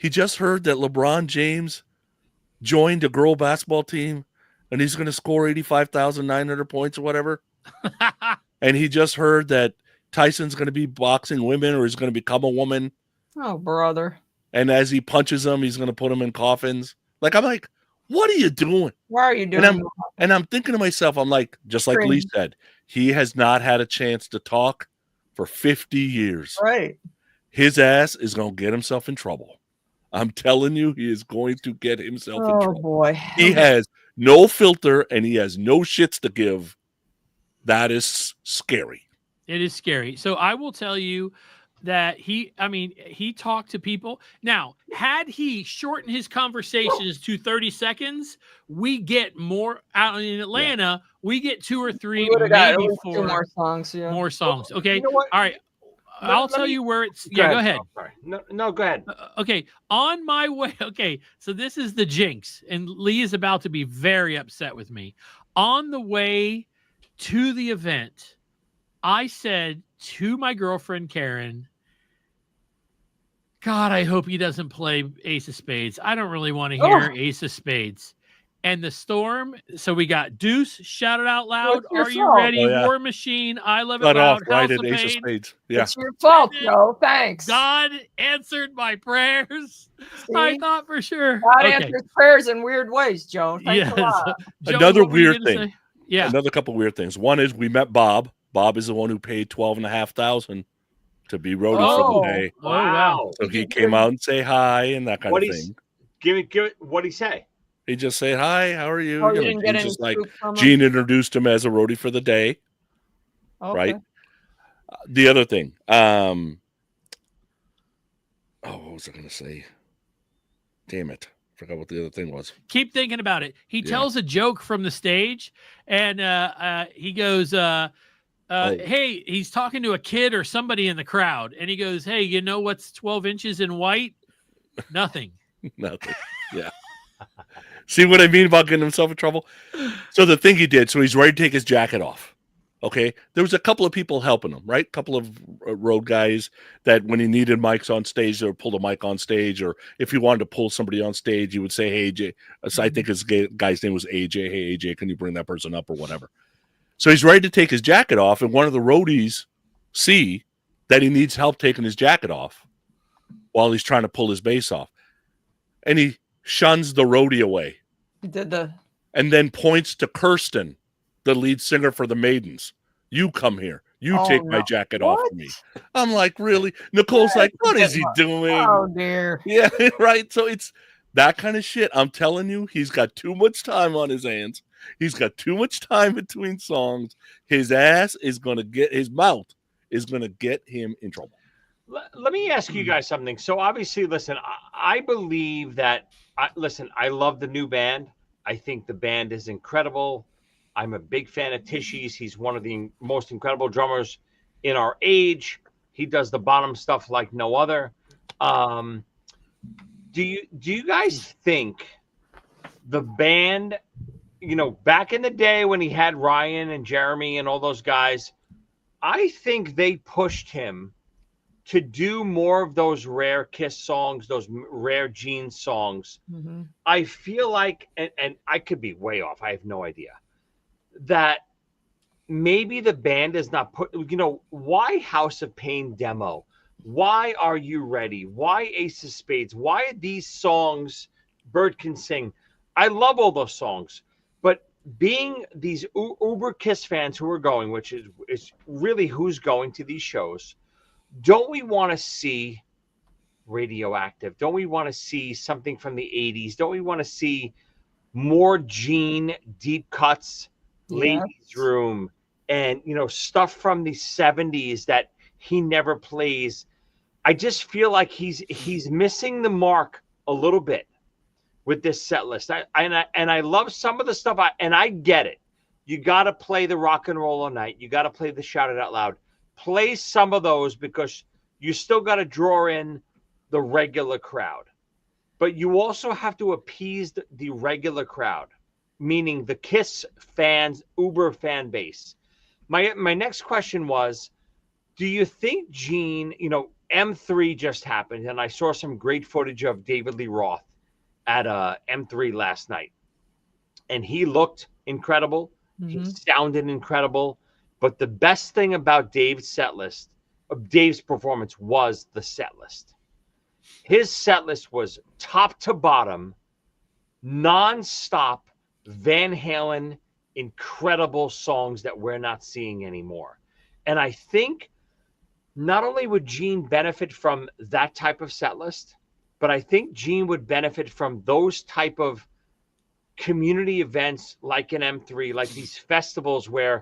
he just heard that LeBron James joined a girl basketball team and he's going to score 85,900 points or whatever. And he just heard that Tyson's going to be boxing women or he's going to become a woman. Oh, brother. And as he punches them, he's going to put them in coffins. Like, I'm like, what are you doing? Why are you doing And that? I'm thinking to myself, I'm like, just like Leigh said, he has not had a chance to talk for 50 years. Right. His ass is going to get himself in trouble. I'm telling you, he is going to get himself in Oh, trouble. boy. He has no filter and he has no shits to give. That is scary. It is scary. So I will tell you that he talked to people. Now, had he shortened his conversations to 30 seconds, we get more out in Atlanta. We get 2 or 3, maybe 4 2 more songs. Yeah. more songs. Okay. You know what? All right. I'll tell you where it's. Go ahead. Oh, sorry. No, go ahead. Okay. On my way. Okay. So this is the jinx, and Leigh is about to be very upset with me. On the way to the event, I said to my girlfriend, Karen, God, I hope he doesn't play Ace of Spades. I don't really want to hear Ace of Spades. And the storm. So we got Deuce, Shout It Out Loud. What's your Are you fault? ready? Oh, yeah. War Machine. I Love It Cut Loud. off right House at of Ace of Pain. Spades. Yeah. It's your fault, Joe. Thanks. God answered my prayers. See? I thought for sure. God Okay. answers prayers in weird ways, Joe. Thanks a lot. Joe, Another what were you weird gonna thing. say? Yeah. Another couple weird things. One is we met Bob. Bob is the one who paid $12,500 to be roadie for the day. Oh, wow. So he came out and say hi and that kind of thing. Give it. What'd he say? He just said, hi, how are you? Oh, you know, didn't get he's any just like, scoop from him? Gene introduced him as a roadie for the day. Okay. Right? The other thing. What was I going to say? Damn it. Forgot what the other thing was. Keep thinking about it. He Yeah. tells a joke from the stage, and he goes, hey, he's talking to a kid or somebody in the crowd, and he goes, hey, you know what's 12 inches in white? Nothing. Nothing. Yeah. See what I mean about getting himself in trouble? So the thing he did, so he's ready to take his jacket off. Okay. There was a couple of people helping him, right? A couple of road guys that when he needed mics on stage, they would pull the mic on stage. Or if he wanted to pull somebody on stage, he would say, hey, AJ. So I think his guy's name was AJ. Hey, AJ, can you bring that person up or whatever? So he's ready to take his jacket off. And one of the roadies see that he needs help taking his jacket off while he's trying to pull his bass off. And he shuns the roadie away. He did the. And then points to Kirsten, the lead singer for the Maidens. You come here. You take my jacket off of me. I'm like, really? Nicole's like, what is he doing? Oh, dear. Yeah, right. So it's that kind of shit. I'm telling you, he's got too much time on his hands. He's got too much time between songs. His ass is going to get, his mouth is going to get him in trouble. Let me ask you guys something. So obviously, listen, I believe that, I love the new band. I think the band is incredible. I'm a big fan of Tishy's. He's one of the most incredible drummers in our age. He does the bottom stuff like no other. Do you guys think the band, you know, back in the day when he had Ryan and Jeremy and all those guys, I think they pushed him to do more of those rare Kiss songs, those rare Gene songs. Mm-hmm. I feel like, and I could be way off, I have no idea, that maybe the band is not put, you know, why House of Pain demo? Why Are You Ready? Why Ace of Spades? Why are these songs Bird Can Sing? I love all those songs, but being these uber Kiss fans who are going, which is really who's going to these shows, don't we want to see Radioactive? Don't we want to see something from the 80s? Don't we want to see more Gene deep cuts, Ladies Room, and, you know, stuff from the 70s that he never plays? I just feel like he's missing the mark a little bit with this set list. I love some of the stuff, and I get it. You got to play the Rock and Roll All Night. You got to play the Shout It Out Loud. Play some of those because you still got to draw in the regular crowd. But you also have to appease the regular crowd, meaning the Kiss fans, Uber fan base. My next question was, do you think Gene, you know, M3 just happened, and I saw some great footage of David Lee Roth at M3 last night. And he looked incredible. He sounded incredible. But the best thing about Dave's performance was the set list. His set list was top to bottom, non-stop Van Halen, incredible songs that we're not seeing anymore. And I think not only would Gene benefit from that type of set list, but I think Gene would benefit from those type of community events like an M3, like these festivals where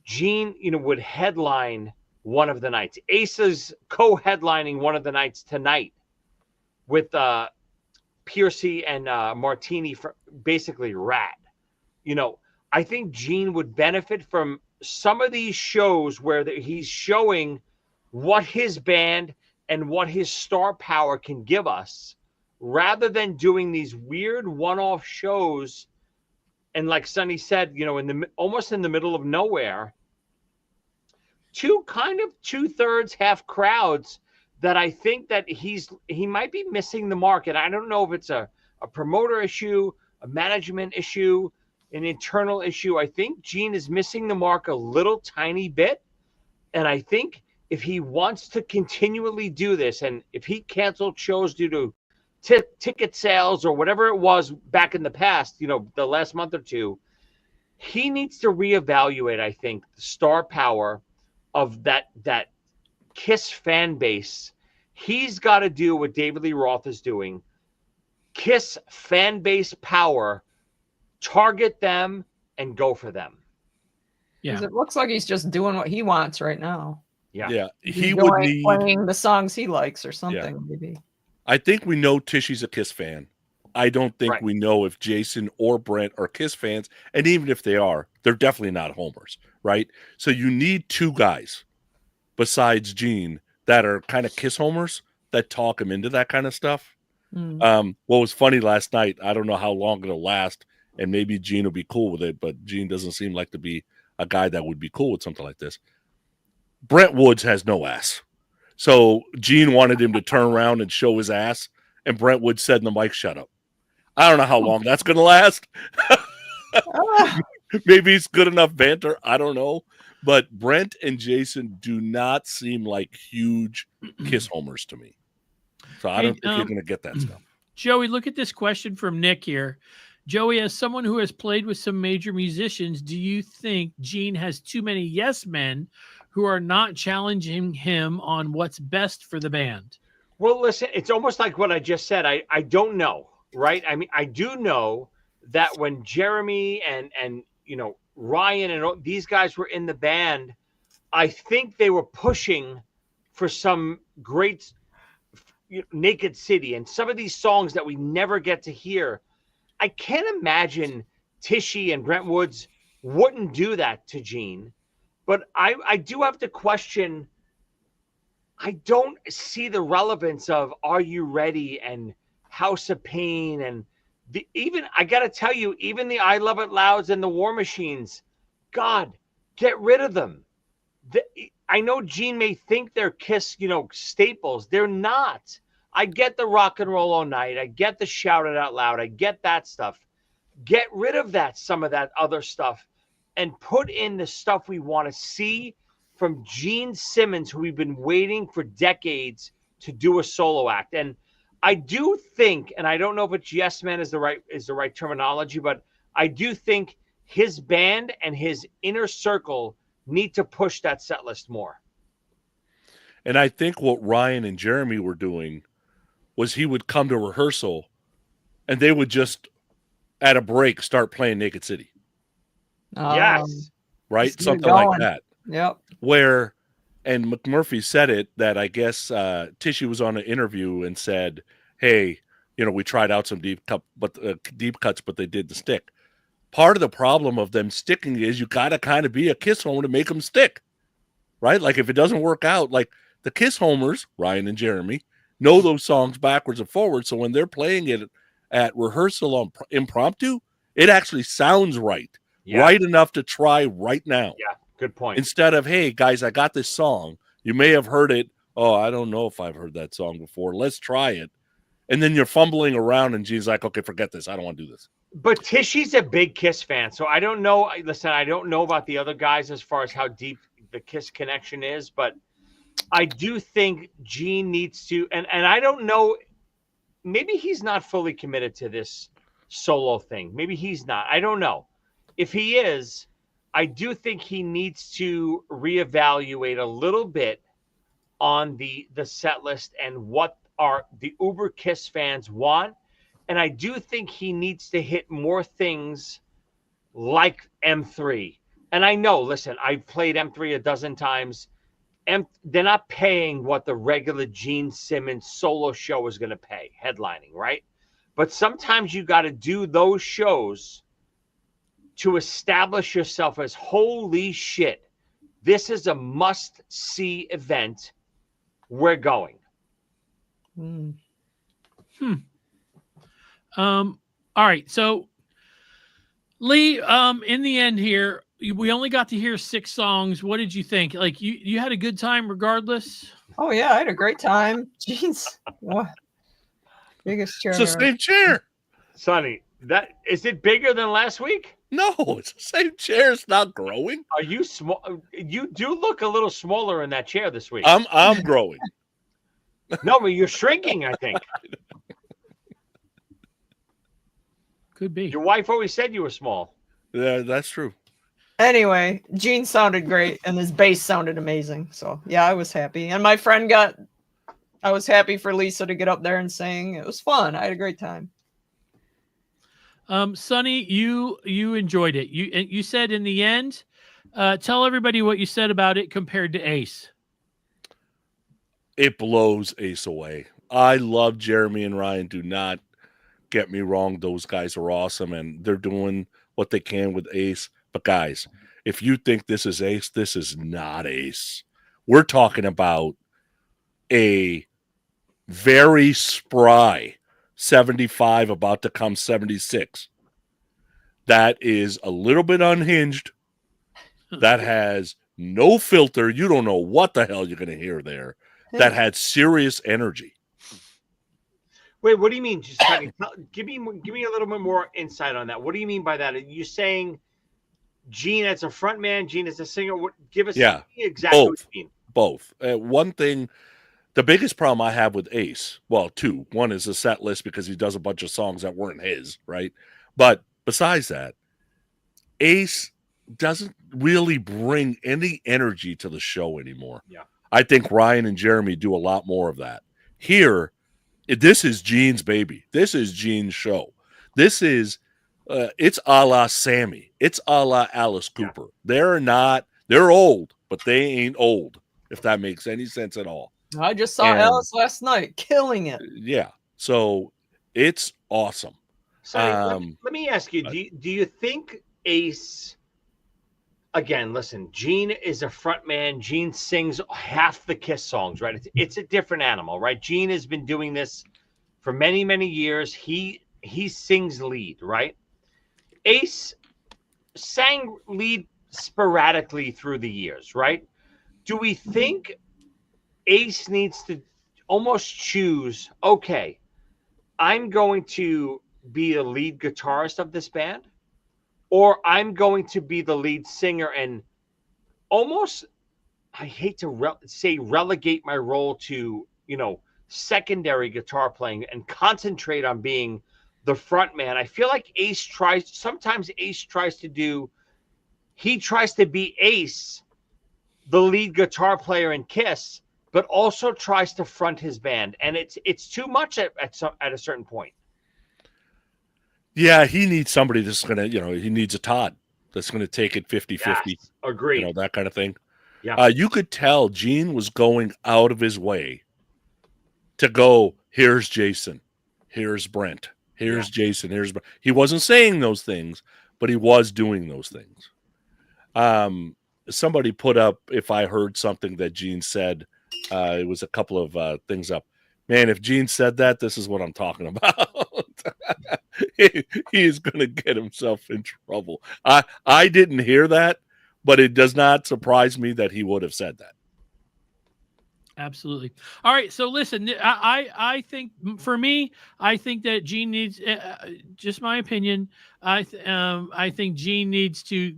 Gene, would headline one of the nights. Asa's co-headlining one of the nights tonight with Piercy and Martini, for basically Rad. I think Gene would benefit from some of these shows where he's showing what his band and what his star power can give us, rather than doing these weird one-off shows. And like Sonny said, almost in the middle of nowhere, two-thirds, half crowds that I think that he might be missing the mark. And I don't know if it's a promoter issue, a management issue, an internal issue. I think Gene is missing the mark a little tiny bit. And I think if he wants to continually do this, and if he canceled shows due to ticket sales or whatever it was back in the past, the last month or two, he needs to reevaluate, I think, the star power of that KISS fan base. He's got to do what David Lee Roth is doing. KISS fan base power, target them and go for them. Yeah. It looks like he's just doing what he wants right now. Yeah. He's He would need playing the songs he likes or something, maybe. I think we know Tishy's a KISS fan. I don't think Right. we know if Jason or Brent are KISS fans. And even if they are, they're definitely not homers, right? So you need two guys besides Gene that are kind of KISS homers that talk him into that kind of stuff. What was funny last night, I don't know how long it'll last, and maybe Gene will be cool with it, but Gene doesn't seem like to be a guy that would be cool with something like this. Brent Woods has no ass. So Gene wanted him to turn around and show his ass, and Brent Woods said in the mic, "Shut up." I don't know how long that's going to last. Maybe it's good enough banter. I don't know. But Brent and Jason do not seem like huge KISS homers to me. So I don't think you're going to get that stuff. Joey, look at this question from Nick here. Joey, as someone who has played with some major musicians, do you think Gene has too many yes men who are not challenging him on what's best for the band? Well, listen, it's almost like what I just said. I don't know, right? I mean, I do know that when Jeremy and Ryan and all, these guys were in the band, I think they were pushing for some great Naked City and some of these songs that we never get to hear. I can't imagine Tishy and Brent Woods wouldn't do that to Gene. But I do have to question, I don't see the relevance of Are You Ready and House of Pain and I got to tell you, even the I Love It Louds and the War Machines, God, get rid of them. I know Gene may think they're KISS, staples. They're not. I get the Rock and Roll All Night. I get the Shout It Out Loud. I get that stuff. Get rid of some of that other stuff, and put in the stuff we want to see from Gene Simmons, who we've been waiting for decades to do a solo act. And I do think, and I don't know if it's yes man is the right terminology, but I do think his band and his inner circle need to push that set list more. And I think what Ryan and Jeremy were doing was he would come to rehearsal and they would just, at a break, start playing Naked City. Yes. Right? Just Something keep like going. that. Yep. Where, and McMurphy said it, that I guess Tishy was on an interview and said, hey, we tried out some deep cuts, but they didn't stick. Part of the problem of them sticking is you got to kind of be a KISS homer to make them stick, right? Like if it doesn't work out, like the KISS homers, Ryan and Jeremy, know those songs backwards and forwards. So when they're playing it at rehearsal on impromptu, it actually sounds right. Yeah. Right enough to try right now. Yeah, good point. Instead of, hey, guys, I got this song. You may have heard it oh, I don't know if I've heard that song before. Let's try it. And then you're fumbling around, and Gene's like, okay, forget this. I don't want to do this. But Tishy's a big Kiss fan, so I don't know. Listen, I don't know about the other guys as far as how deep the Kiss connection is, but I do think Gene needs to, and I don't know, maybe he's not fully committed to this solo thing. Maybe he's not. I don't know. If he is, I do think he needs to reevaluate a little bit on the set list and what are the Uber Kiss fans want. And I do think he needs to hit more things like M3. And I know, listen, I've played M3 a dozen times. They're not paying what the regular Gene Simmons solo show is going to pay, headlining, right? But sometimes you got to do those shows to establish yourself as, holy shit, this is a must-see event. We're going. All right. So, Leigh, in the end here, we only got to hear 6 songs. What did you think? Like, you had a good time regardless? Oh yeah, I had a great time. Jeez, what? Biggest chair. It's the same chair. Sonny, that is it bigger than last week? No, it's the same chair. It's not growing. Are you small? You do look a little smaller in that chair this week. I'm growing. No, but you're shrinking, I think. Could be. Your wife always said you were small. Yeah, that's true. Anyway, Gene sounded great and his bass sounded amazing. So yeah, I was happy. And my friend I was happy for Lisa to get up there and sing. It was fun. I had a great time. Sonny, you enjoyed it. You said in the end, tell everybody what you said about it compared to Ace. It blows Ace away. I love Jeremy and Ryan. Do not get me wrong. Those guys are awesome, and they're doing what they can with Ace. But guys, if you think this is Ace, this is not Ace. We're talking about a very spry 75 about to come 76. That is a little bit unhinged. That has no filter. You don't know what the hell you're going to hear there. That had serious energy. Wait, what do you mean? Just give me a little bit more insight on that. What do you mean by that? Are you saying Gene as a front man, Gene as a singer? Give us exactly what you mean. Both. One thing, the biggest problem I have with Ace, well, 2. One is the set list because he does a bunch of songs that weren't his, right? But besides that, Ace doesn't really bring any energy to the show anymore. Yeah. I think Ryan and Jeremy do a lot more of that. Here, this is Gene's baby. This is Gene's show. This is, it's a la Sammy. It's a la Alice Cooper. Yeah. They're old, but they ain't old, if that makes any sense at all. I just saw Alice last night, killing it. Yeah. So it's awesome. So let me ask you, do you think Ace, again, listen, Gene is a front man. Gene sings half the Kiss songs, right? It's a different animal, right? Gene has been doing this for many, many years. He sings lead, right? Ace sang lead sporadically through the years, right? Do we think Ace needs to almost choose, okay, I'm going to be the lead guitarist of this band, or I'm going to be the lead singer and almost, I hate to say relegate my role to, secondary guitar playing and concentrate on being the front man. I feel like sometimes Ace tries to be Ace, the lead guitar player in Kiss, but also tries to front his band. And it's too much at a certain point. Yeah, he needs somebody that's going to, he needs a Todd that's going to take it 50-50. Yes, agreed. That kind of thing. Yeah. You could tell Gene was going out of his way to go, here's Jason, here's Brent, here's Jason, here's Brent. He wasn't saying those things, but he was doing those things. Somebody put up, if I heard something that Gene said, it was a couple of things up. Man, if Gene said that, this is what I'm talking about. He is going to get himself in trouble. I didn't hear that, but it does not surprise me that he would have said that. Absolutely. All right. So listen, I think for me, I think that Gene needs, just my opinion. I think Gene needs to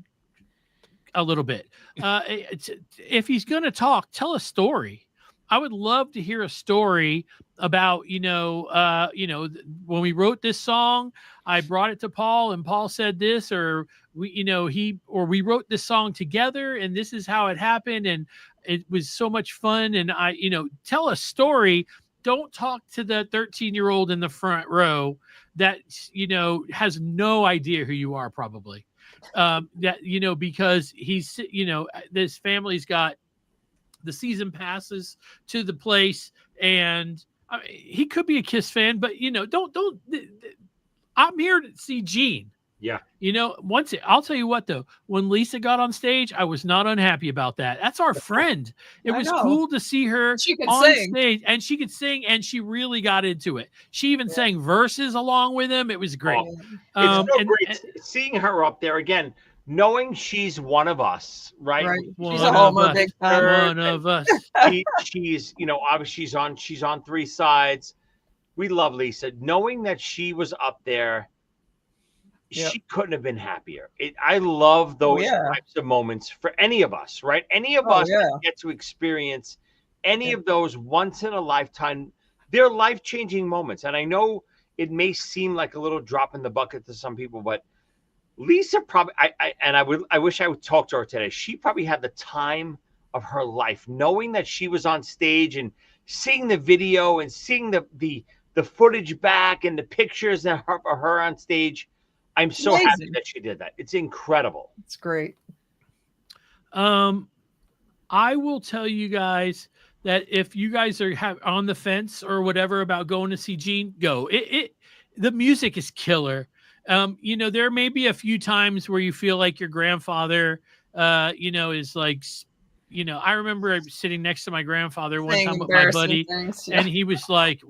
a little bit. If he's going to talk, tell a story. I would love to hear a story about, when we wrote this song, I brought it to Paul and Paul said this, or we wrote this song together and this is how it happened. And it was so much fun. And tell a story. Don't talk to the 13-year-old in the front row that, has no idea who you are probably. Because he's, this family's got the season passes to the place, and he could be a Kiss fan, but don't. I'm here to see Gene. Yeah. I'll tell you what though, when Lisa got on stage, I was not unhappy about that. That's our friend. It was cool to see her on stage, and she could sing, and she really got into it. She even sang verses along with him. It was great. It's so great seeing her up there again, knowing she's one of us, right? She's a Homer big One fan. of us. She's, obviously she's on three sides. We love Lisa. Knowing that she was up there, she couldn't have been happier. I love those types of moments for any of us, right? Any of us that get to experience any of those once in a lifetime. They're life-changing moments. And I know it may seem like a little drop in the bucket to some people, but Lisa probably, I wish I would talk to her today. She probably had the time of her life, knowing that she was on stage and seeing the video and seeing the footage back and the pictures of her on stage. I'm so happy that she did that. It's incredible. It's great. I will tell you guys that if you guys are on the fence or whatever about going to see Gene, go. The music is killer. There may be a few times where you feel like your grandfather, is like, I remember sitting next to my grandfather one time with my buddy, and he was like,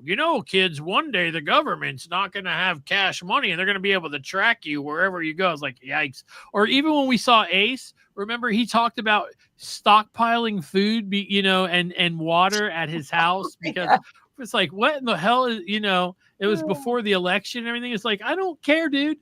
kids, one day the government's not going to have cash money and they're going to be able to track you wherever you go. I was like, yikes. Or even when we saw Ace, remember he talked about stockpiling food, and water at his house because it's like, what in the hell is, it was before the election and everything. It's like, I don't care, dude.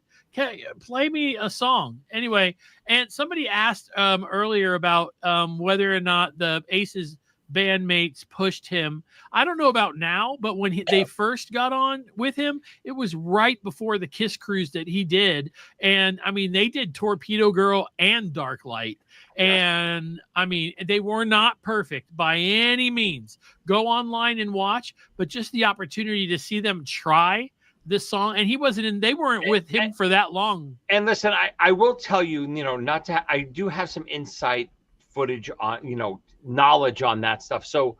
Play me a song. Anyway, and somebody asked earlier about whether or not the Aces bandmates pushed him. I don't know about now, but when they first got on with him, it was right before the Kiss cruise that he did. And I mean, they did Torpedo Girl and Dark Light. And I mean, they were not perfect by any means. Go online and watch, but just the opportunity to see them try this song, and they weren't with him for that long. And listen, I will tell you, I do have some insight footage on, knowledge on that stuff. So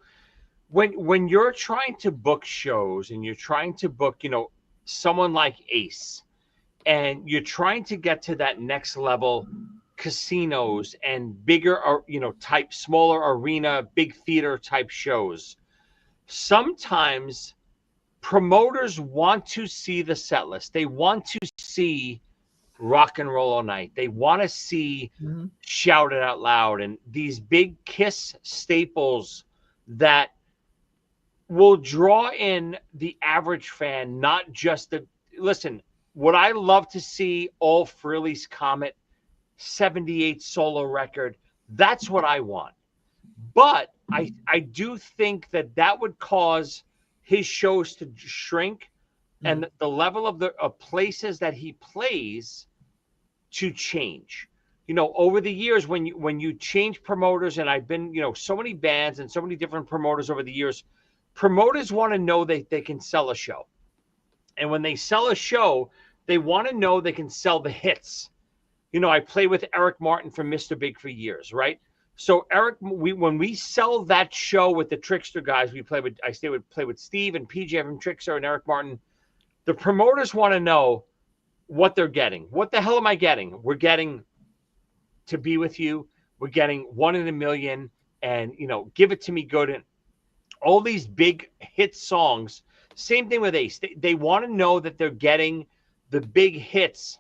when you're trying to book shows and you're trying to book, someone like Ace, and you're trying to get to that next level, casinos and bigger, type smaller arena, big theater type shows, sometimes promoters want to see the set list. They want to see Rock and Roll All Night. They want to see Shout It Out Loud and these big Kiss staples that will draw in the average fan, not just listen, would I love to see All Frehley's Comet 78 solo record? That's what I want. But I do think that would cause his shows to shrink and the level of the places that he plays to change. Over the years, when you change promoters, and I've been, so many bands and so many different promoters over the years, promoters want to know they can sell a show. And when they sell a show, they want to know they can sell the hits. I played with Eric Martin from Mr. Big for years, right? So Eric, when we sell that show with the Trickster guys, I play with Steve and PJ from Trickster and Eric Martin. The promoters want to know what they're getting. What the hell am I getting? We're getting To Be With You. We're getting One in a Million, and Give It to Me Good, and all these big hit songs. Same thing with Ace. They want to know that they're getting the big hits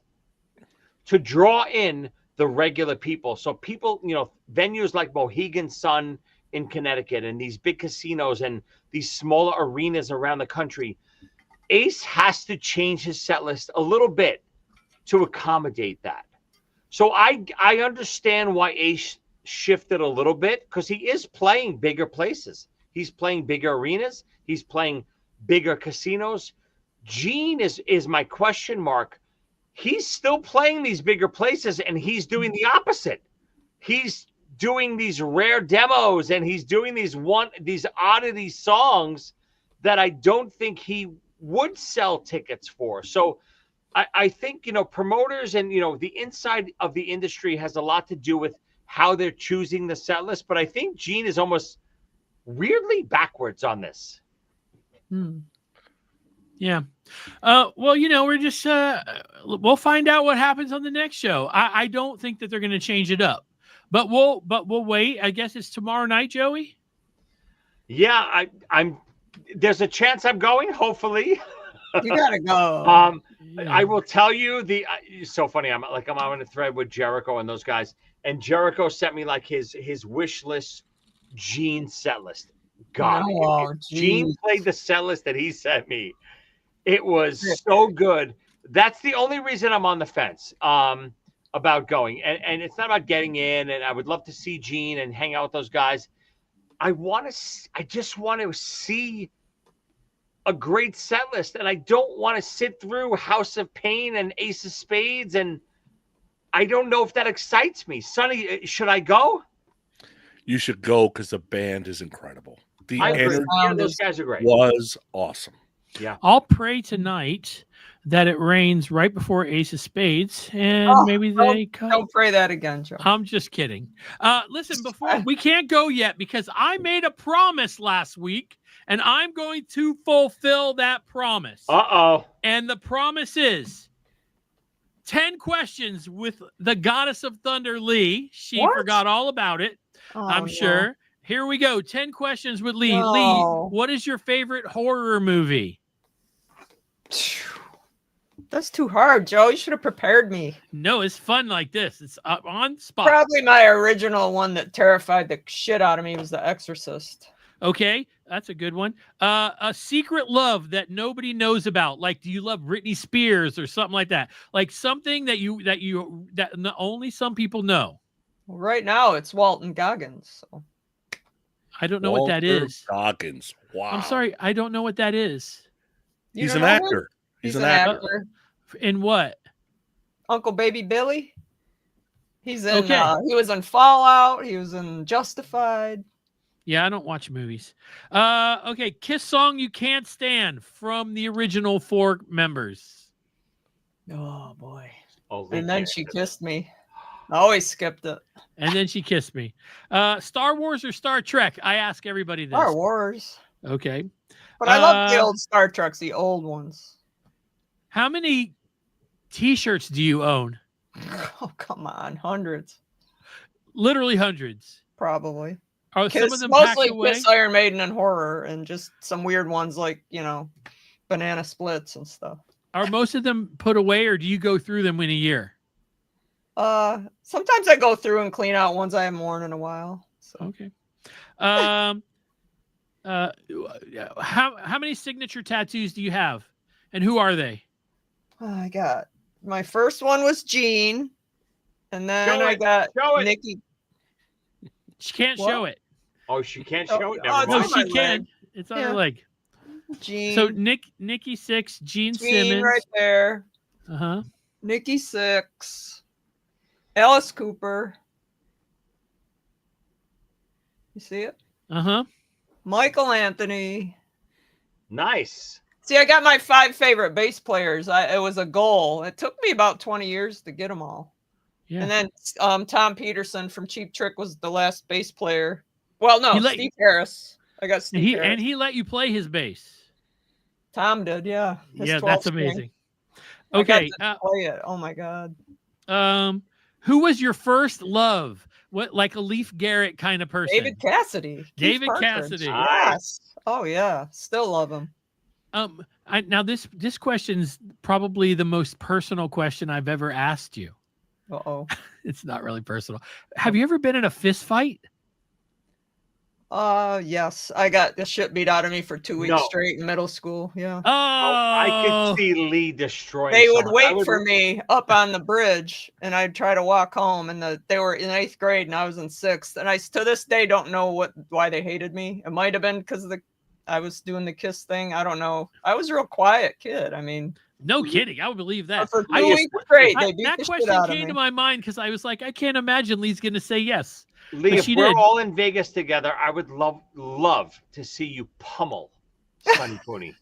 to draw in the regular people. So people, venues like Mohegan Sun in Connecticut and these big casinos and these smaller arenas around the country, Ace has to change his set list a little bit to accommodate that. So I understand why Ace shifted a little bit, because he is playing bigger places. He's playing bigger arenas. He's playing bigger casinos. Gene is my question mark. He's still playing these bigger places, and he's doing the opposite. He's doing these rare demos, and he's doing these oddity songs that I don't think he would sell tickets for. So I think, promoters and, the inside of the industry has a lot to do with how they're choosing the set list. But I think Gene is almost weirdly backwards on this. Yeah. Well, we're just, we'll find out what happens on the next show. I don't think that they're going to change it up, but we'll wait. I guess it's tomorrow night, Joey. Yeah. There's a chance I'm going, hopefully. You gotta go. I will tell you it's so funny. I'm on a thread with Jericho and those guys, and Jericho sent me like his wish list Gene set list. God, Gene played the set list that he sent me. It was so good. That's the only reason I'm on the fence about going. And it's not about getting in, and I would love to see Gene and hang out with those guys. I just want to see a great set list, and I don't want to sit through House of Pain and Ace of Spades, and I don't know if that excites me. Sonny, should I go? You should go, because the band is incredible. The energy those guys are great. Was awesome. Yeah. I'll pray tonight that it rains right before Ace of Spades, and maybe they come. Don't pray that again, Joe. I'm just kidding. Listen, before we can't go yet, because I made a promise last week, and I'm going to fulfill that promise. Uh-oh. And the promise is 10 questions with the Goddess of Thunder, Leigh. She forgot all about it. I'm sure. Here we go. 10 questions with Leigh. No. Leigh, what is your favorite horror movie? That's too hard, Joe. You should have prepared me. No, it's fun like this. It's up on spot. Probably my original one that terrified the shit out of me was The Exorcist. Okay, that's a good one. A secret love that nobody knows about. Like, do you love Britney Spears or something like that? Like something that only some people know. Well, right now it's Walton Goggins. So. I don't know what that is. Goggins. Wow. I'm sorry, I don't know what that is. He's an actor. He's an actor. In what? Uncle Baby Billy. He's in. He was in Fallout. He was in Justified. Yeah, I don't watch movies. Okay, Kiss song you can't stand from the original 4 members. Oh boy. Oh, and then she kissed me. I always skipped it. And then she kissed me. Star Wars or Star Trek? I ask everybody this. Star Wars. Okay. But I love the old Star Treks, the old ones. How many T-shirts do you own? Oh, come on. Hundreds. Literally hundreds. Probably. Are some of them mostly packed away? Kiss, Iron Maiden, and horror, and just some weird ones like, banana splits and stuff. Are most of them put away, or do you go through them in a year? Sometimes I go through and clean out ones I haven't worn in a while. So. Okay. How many signature tattoos do you have, and who are they? I got my first one was Gene, and then I got Nikki. She can't show it. Oh, she can't show it. No, she can. It's on her leg. Gene. So Nikki 6, Gene Simmons right there. Nikki 6, Alice Cooper. You see it? Michael Anthony. Nice. See, I got my 5 favorite bass players. It was a goal. It took me about 20 years to get them all. Yeah. And then Tom Peterson from Cheap Trick was the last bass player. Well, no, Steve Harris. I got Steve Harris. And he let you play his bass. Tom did, yeah. Yeah, that's amazing. Okay. Play it. Oh my God. Who was your first love? What, like a Leif Garrett kind of person? David Cassidy. David Cassidy. Yes. Oh yeah. Still love him. Now this question's probably the most personal question I've ever asked you. Uh-oh. It's not really personal. Have you ever been in a fist fight? Yes. I got the shit beat out of me for 2 weeks No. straight in middle school. Yeah. I Oh, could see Leigh destroying They would someone. wait for me up on the bridge, and I'd try to walk home. And they were in 8th grade, and I was in 6th. And I to this day don't know why they hated me. It might have been because I was doing the kiss thing. I don't know. I was a real quiet kid. I mean, no kidding. I would believe that. for I 2 just- weeks straight, they beat that the shit question out of came me. to my mind because I was like, I can't imagine Lee's going to say yes. Leigh, But if she we're did. all in Vegas together, I would love to see you pummel Sonny Pooney.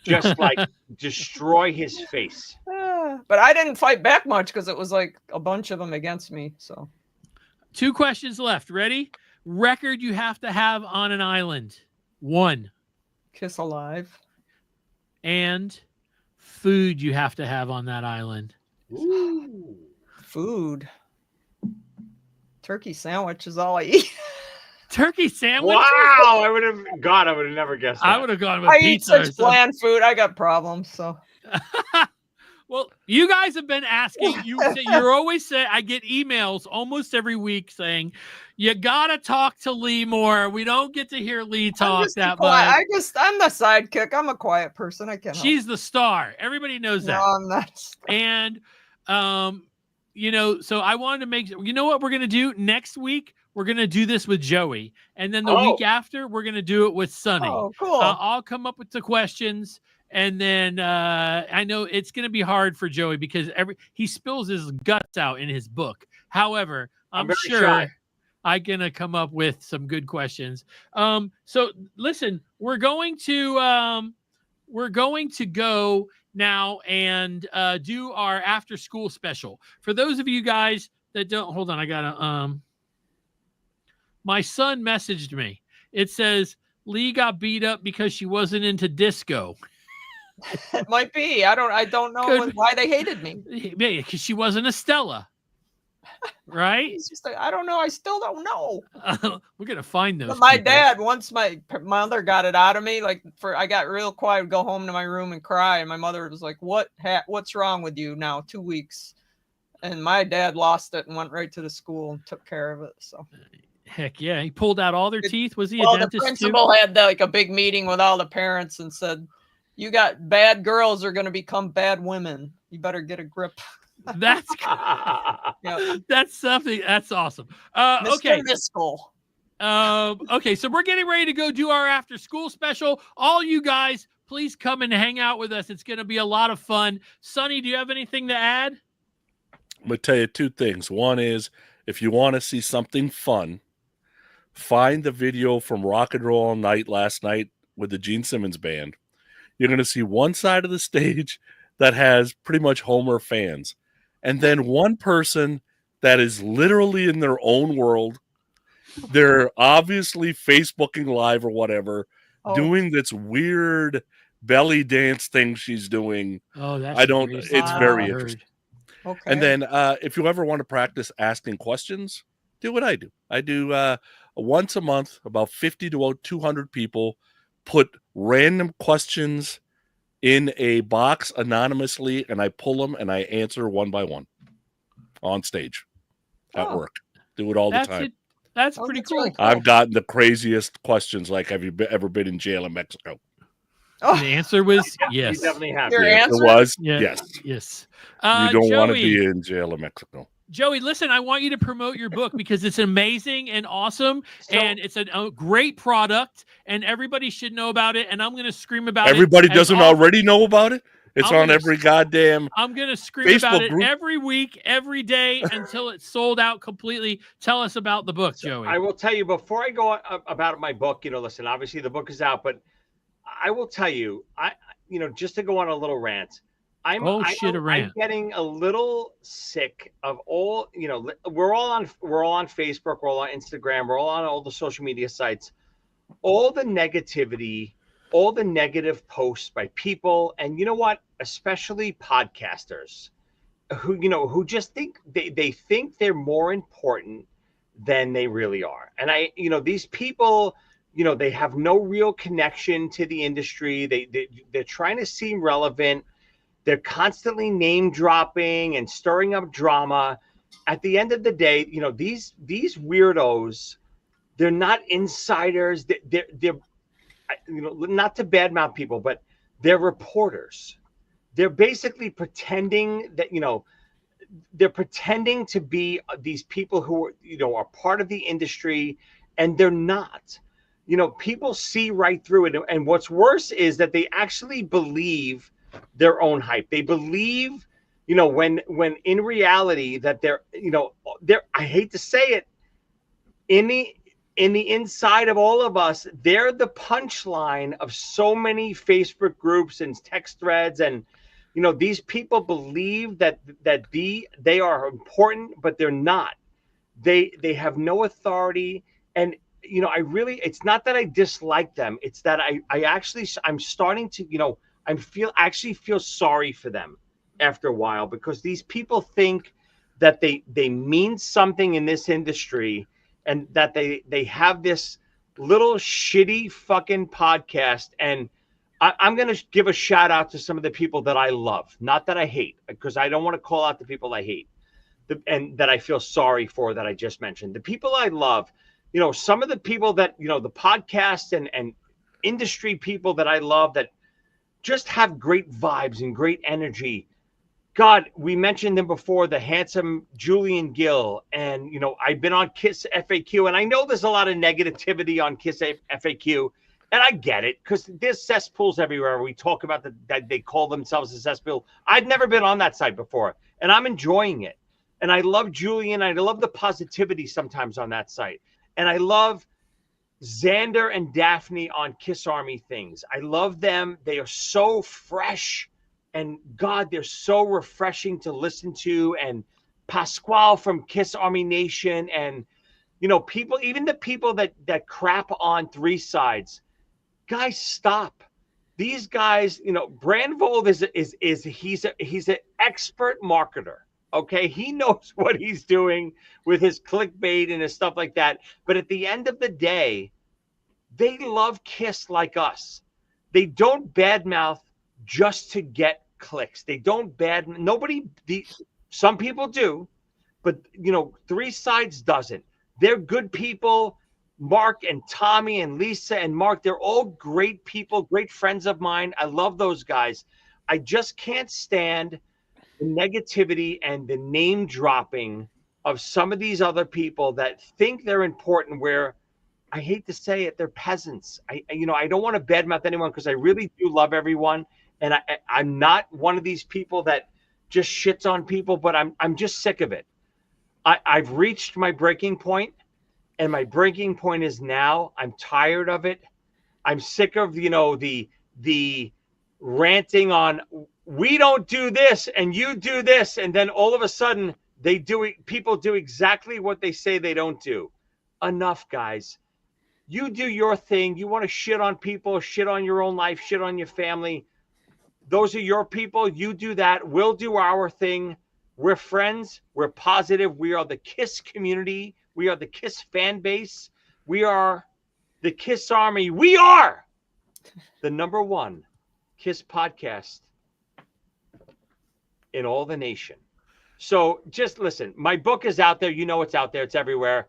Just like destroy his face. But I didn't fight back much because it was like a bunch of them against me. So 2 questions left. Ready? Record you have to have on an island. 1. Kiss Alive. And food you have to have on that island. Ooh. Food. Turkey sandwich is all I eat. Turkey sandwich. Wow, I would have never guessed that. I would have gone with I eat pizza or such something. bland food. I got problems. So Well, you guys have been asking. You're always saying, I get emails almost every week saying, you got to talk to Leigh more. We don't get to hear Leigh talk that much. I'm the sidekick. I'm a quiet person. I can't. She's the star. Everybody knows that. No, I'm not. And, so I wanted to make, you know what we're going to do next week? We're going to do this with Joey. And then the week after, we're going to do it with Sonny. Oh, cool. I'll come up with the questions. And then I know it's going to be hard for Joey because he spills his guts out in his book. However, I'm very sure shy. I'm going to come up with some good questions. So listen, we're going to go now and do our after school special. For those of you guys that don't, hold on, I got my son messaged me. It says Leigh got beat up because she wasn't into disco. It might be. I don't know why they hated me. Because she wasn't a Stella. Right? It's just I don't know. I still don't know. We're gonna find those. But my people. dad, once my mother got it out of me, I got real quiet, would go home to my room and cry, and my mother was like, "What's wrong with you now? 2 weeks." And my dad lost it and went right to the school and took care of it. So heck yeah, he pulled out all their teeth. Was he a the dentist principal too? had a big meeting with all the parents and said, "You got bad girls are going to become bad women. You better get a grip." That's Yeah. that's something. That's awesome. Mr. Okay. Miskel. Okay, so we're getting ready to go do our after school special. All you guys, please come and hang out with us. It's going to be a lot of fun. Sonny, do you have anything to add? I'm going to tell you 2 things. One is, if you want to see something fun, find the video from Rock and Roll All Night last night with the Gene Simmons band. You're going to see one side of the stage that has pretty much Homer fans, and then one person that is literally in their own world. They're obviously Facebooking live or whatever, doing this weird belly dance thing she's doing. Oh, that's it's very interesting. Okay. And then if you ever want to practice asking questions, do what I do. I do once a month, about 50 to 200 people put random questions in a box anonymously, and I pull them and I answer one by one on stage at work. Do it all the time. That's pretty that's cool. really cool. I've gotten the craziest questions like, have you ever been in jail in Mexico? The answer was You yes. definitely have. Your Yes, answer? it was. Yeah. Yes. Yes. You don't want to Joey, be in jail in Mexico. Joey, listen, I want you to promote your book because it's amazing and awesome, and it's a great product, and everybody should know about it. And I'm going to scream about Everybody it. doesn't already know about it. It's on every goddamn. I'm going to scream Facebook about it group. every week, every day until it's sold out completely. Tell us about the book, Joey. I will tell you before I go about my book. Listen, obviously the book is out, but I will tell you, just to go on a little rant. a rant. I'm getting a little sick of all. We're all on Facebook, we're all on Instagram, we're all on all the social media sites. All the negativity, all the negative posts by people, and you know what? Especially podcasters, who just think they think they're more important than they really are. And these people, they have no real connection to the industry. They're trying to seem relevant. They're constantly name dropping and stirring up drama. At the end of the day, these weirdos They're not insiders. They're not to badmouth people, but they're reporters. They're basically pretending that, they're pretending to be these people who are part of the industry, and they're not. People see right through it. And what's worse is that they actually believe their own hype. They believe, when in reality that they're I hate to say it, in the inside of all of us, they're the punchline of so many Facebook groups and text threads. And these people believe that they are important, but they're not. They have no authority. And it's not that I dislike them. It's that I'm starting to, actually feel sorry for them after a while, because these people think that they mean something in this industry, and that they have this little shitty fucking podcast. And I'm going to give a shout out to some of the people that I love, not that I hate, because I don't want to call out the people I hate and that I feel sorry for, that I just mentioned. The people I love, some of the people that, the podcast and industry people that I love, that just have great vibes and great energy. God, we mentioned them before, the handsome Julian Gill. And, I've been on KISS FAQ, and I know there's a lot of negativity on KISS FAQ. And I get it, because there's cesspools everywhere. We talk about that they call themselves a cesspool. I've never been on that site before, and I'm enjoying it. And I love Julian. I love the positivity sometimes on that site. And I love Xander and Daphne on KISS Army Things. I love them. They are so fresh. And God, they're so refreshing to listen to. And Pasquale from KISS Army Nation. And, people, even the people that crap on Three Sides. Guys, stop. These guys, Brandvold he's an expert marketer. Okay, he knows what he's doing with his clickbait and his stuff like that. But at the end of the day, they love KISS like us. They don't badmouth just to get clicks. They don't some people do, but Three Sides doesn't. They're good people. Mark and Tommy and Lisa and Mark, they're all great people, great friends of mine. I love those guys. I just can't stand the negativity and the name dropping of some of these other people that think they're important, where I hate to say it, they're peasants. I don't want to badmouth anyone, because I really do love everyone. And I'm not one of these people that just shits on people, but I'm just sick of it. I've reached my breaking point. And my breaking point is now. I'm tired of it. I'm sick of, the ranting on, we don't do this and you do this. And then all of a sudden people do exactly what they say they don't do. Enough, guys. You do your thing. You want to shit on people, shit on your own life, shit on your family. Those are your people. You do that. We'll do our thing. We're friends. We're positive. We are the KISS community. We are the KISS fan base. We are the KISS Army. We are the #1 KISS podcast in all the nation. So just listen. My book is out there. It's out there. It's everywhere.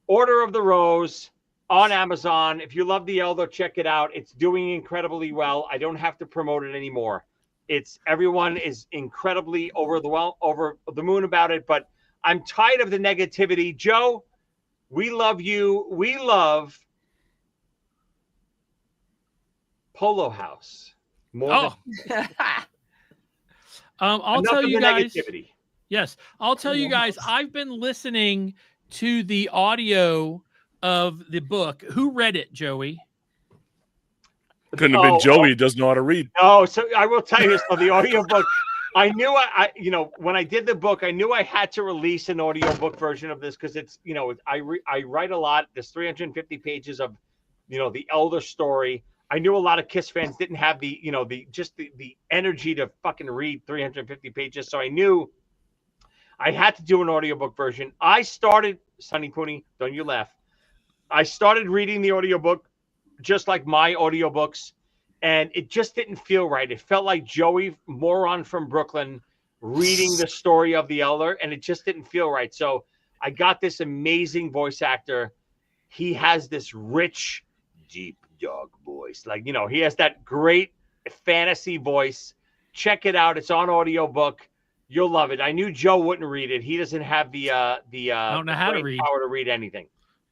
Order of the Rose on Amazon. If you love The Elder, check it out. It's doing incredibly well. I don't have to promote it anymore. Everyone is incredibly over the moon about it, but I'm tired of the negativity. Joe, we love you. We love Polo House more than I'll tell you guys. Negativity. Yes, I'll tell you guys. I've been listening to the audio of the book. Who read it, Joey? Couldn't have been Joey. He doesn't know how to read. Oh, so I will tell you. So the audiobook, I knew when I did the book, I knew I had to release an audiobook version of this, because it's, I write a lot. There's 350 pages of, the Elder story. I knew a lot of KISS fans didn't have the energy to fucking read 350 pages. So I knew I had to do an audiobook version. I started, Sonny Pooney, don't you laugh. I started reading the audiobook just like my audiobooks, and it just didn't feel right. It felt like Joey Moron from Brooklyn reading the story of the Elder, and it just didn't feel right. So I got this amazing voice actor he has this rich, deep dog voice. Like, you know, he has that great fantasy voice. Check it out. It's on audiobook. You'll love it. I knew Joe wouldn't read it. He doesn't have the I don't know how to read. power to read anything.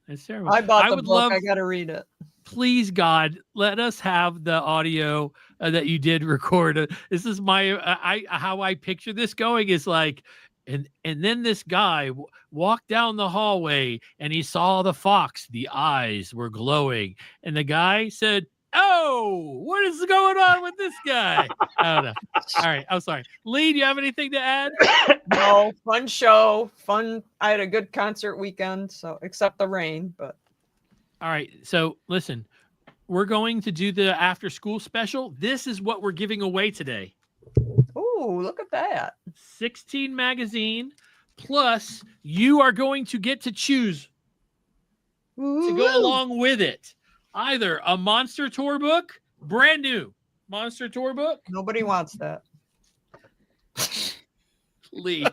That's terrible. I bought the would book. love, I got to read it. please, God, let us have the audio that you did record. This is my how I picture this going is like, and then this guy walked down the hallway and he saw the fox. The eyes were glowing, and the guy said, "Oh, what is going on with this guy?" I don't know. All right, I'm sorry. Leigh, do you have anything to add? No, fun show, fun. I had a good concert weekend, so except the rain, but. All right, so listen, we're going to do the after school special. This is what we're giving away today. Oh, look at that. 16 magazine, plus you are going to get to choose to go along with it. Either a Monster Tour book, brand new Monster Tour book. Nobody wants that. Leigh.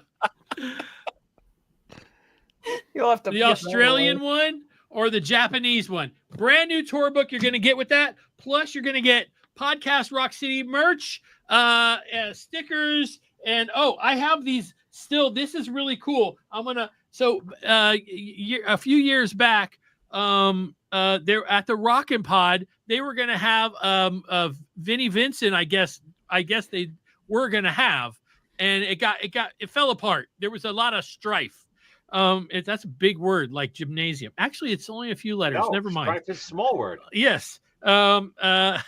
You'll have to The get that Australian away. one or the Japanese one. Brand new tour book you're going to get with that. Plus, you're going to get Podcast Rock City merch, stickers, and I have these still. This is really cool. I'm gonna a few years back, they're at the Rockin' Pod. They were gonna have Vinnie Vincent. I guess they were gonna have, and it fell apart. There was a lot of strife. That's a big word, like gymnasium. Actually, it's only a few letters. No, Never mind. strife is a small word. Yes. I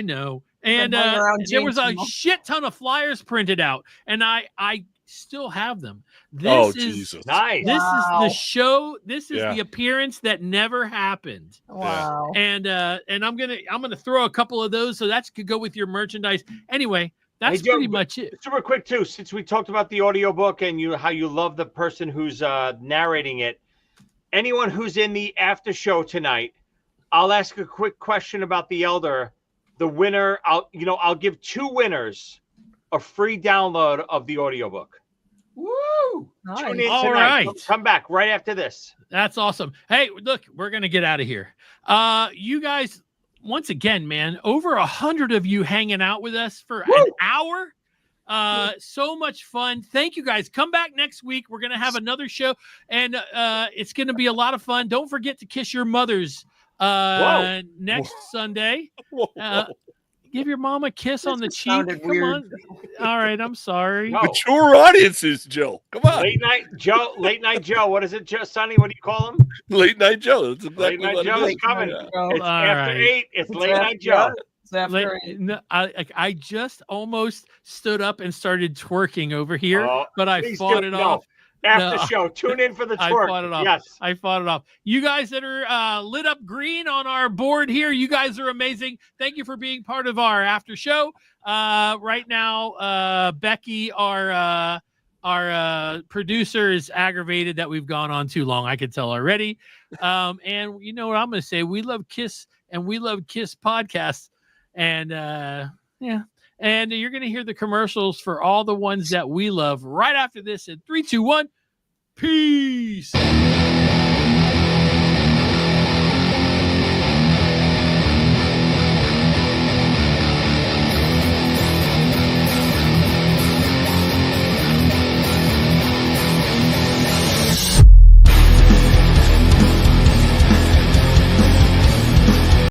know. And Been hanging around there was a James Mo. shit ton of flyers printed out, and I still have them. Oh, This is Jesus. Nice. this is Wow. the show. This is Yeah. the appearance that never happened. Wow. And I'm gonna throw a couple of those, so that could go with your merchandise. Anyway, that's Hey, Joe, pretty much it. Super quick too, since we talked about the audiobook and how you love the person who's narrating it. Anyone who's in the after show tonight, I'll ask a quick question about the Elder. The winner, I'll give 2 winners a free download of the audiobook. Woo! Nice. Tune in All tonight. right. Come back right after this. That's awesome. Hey, look, we're gonna get out of here. You guys, once again, man, over 100 of you hanging out with us for an hour. So much fun. Thank you guys. Come back next week. We're gonna have another show, and it's gonna be a lot of fun. Don't forget to kiss your mothers next Sunday. Whoa. Give your mom a kiss on the just cheek. sounded Come weird. on. All right, I'm sorry. No. Mature audiences, Joe. Come on. Late night Joe. What is it, Joe? Sonny, what do you call him? Late Night Joe. That's exactly Late Night what Joe it is is. coming. Yeah. So, It's All after right. 8. It's Late Night yeah, Joe. it's after eight. No, I just almost stood up and started twerking over here, Oh, but I please fought do. it No. off. After No. show. Tune in for the I twerk. fought it off. Yes. I fought it off. You guys that are lit up green on our board here, you guys are amazing. Thank you for being part of our after show. Right now, Becky, our producer, is aggravated that we've gone on too long. I can tell already. And you know what I'm going to say? We love Kiss, and we love Kiss podcasts. And yeah. And you're going to hear the commercials for all the ones that we love right after this in 3, 2, 1. Peace.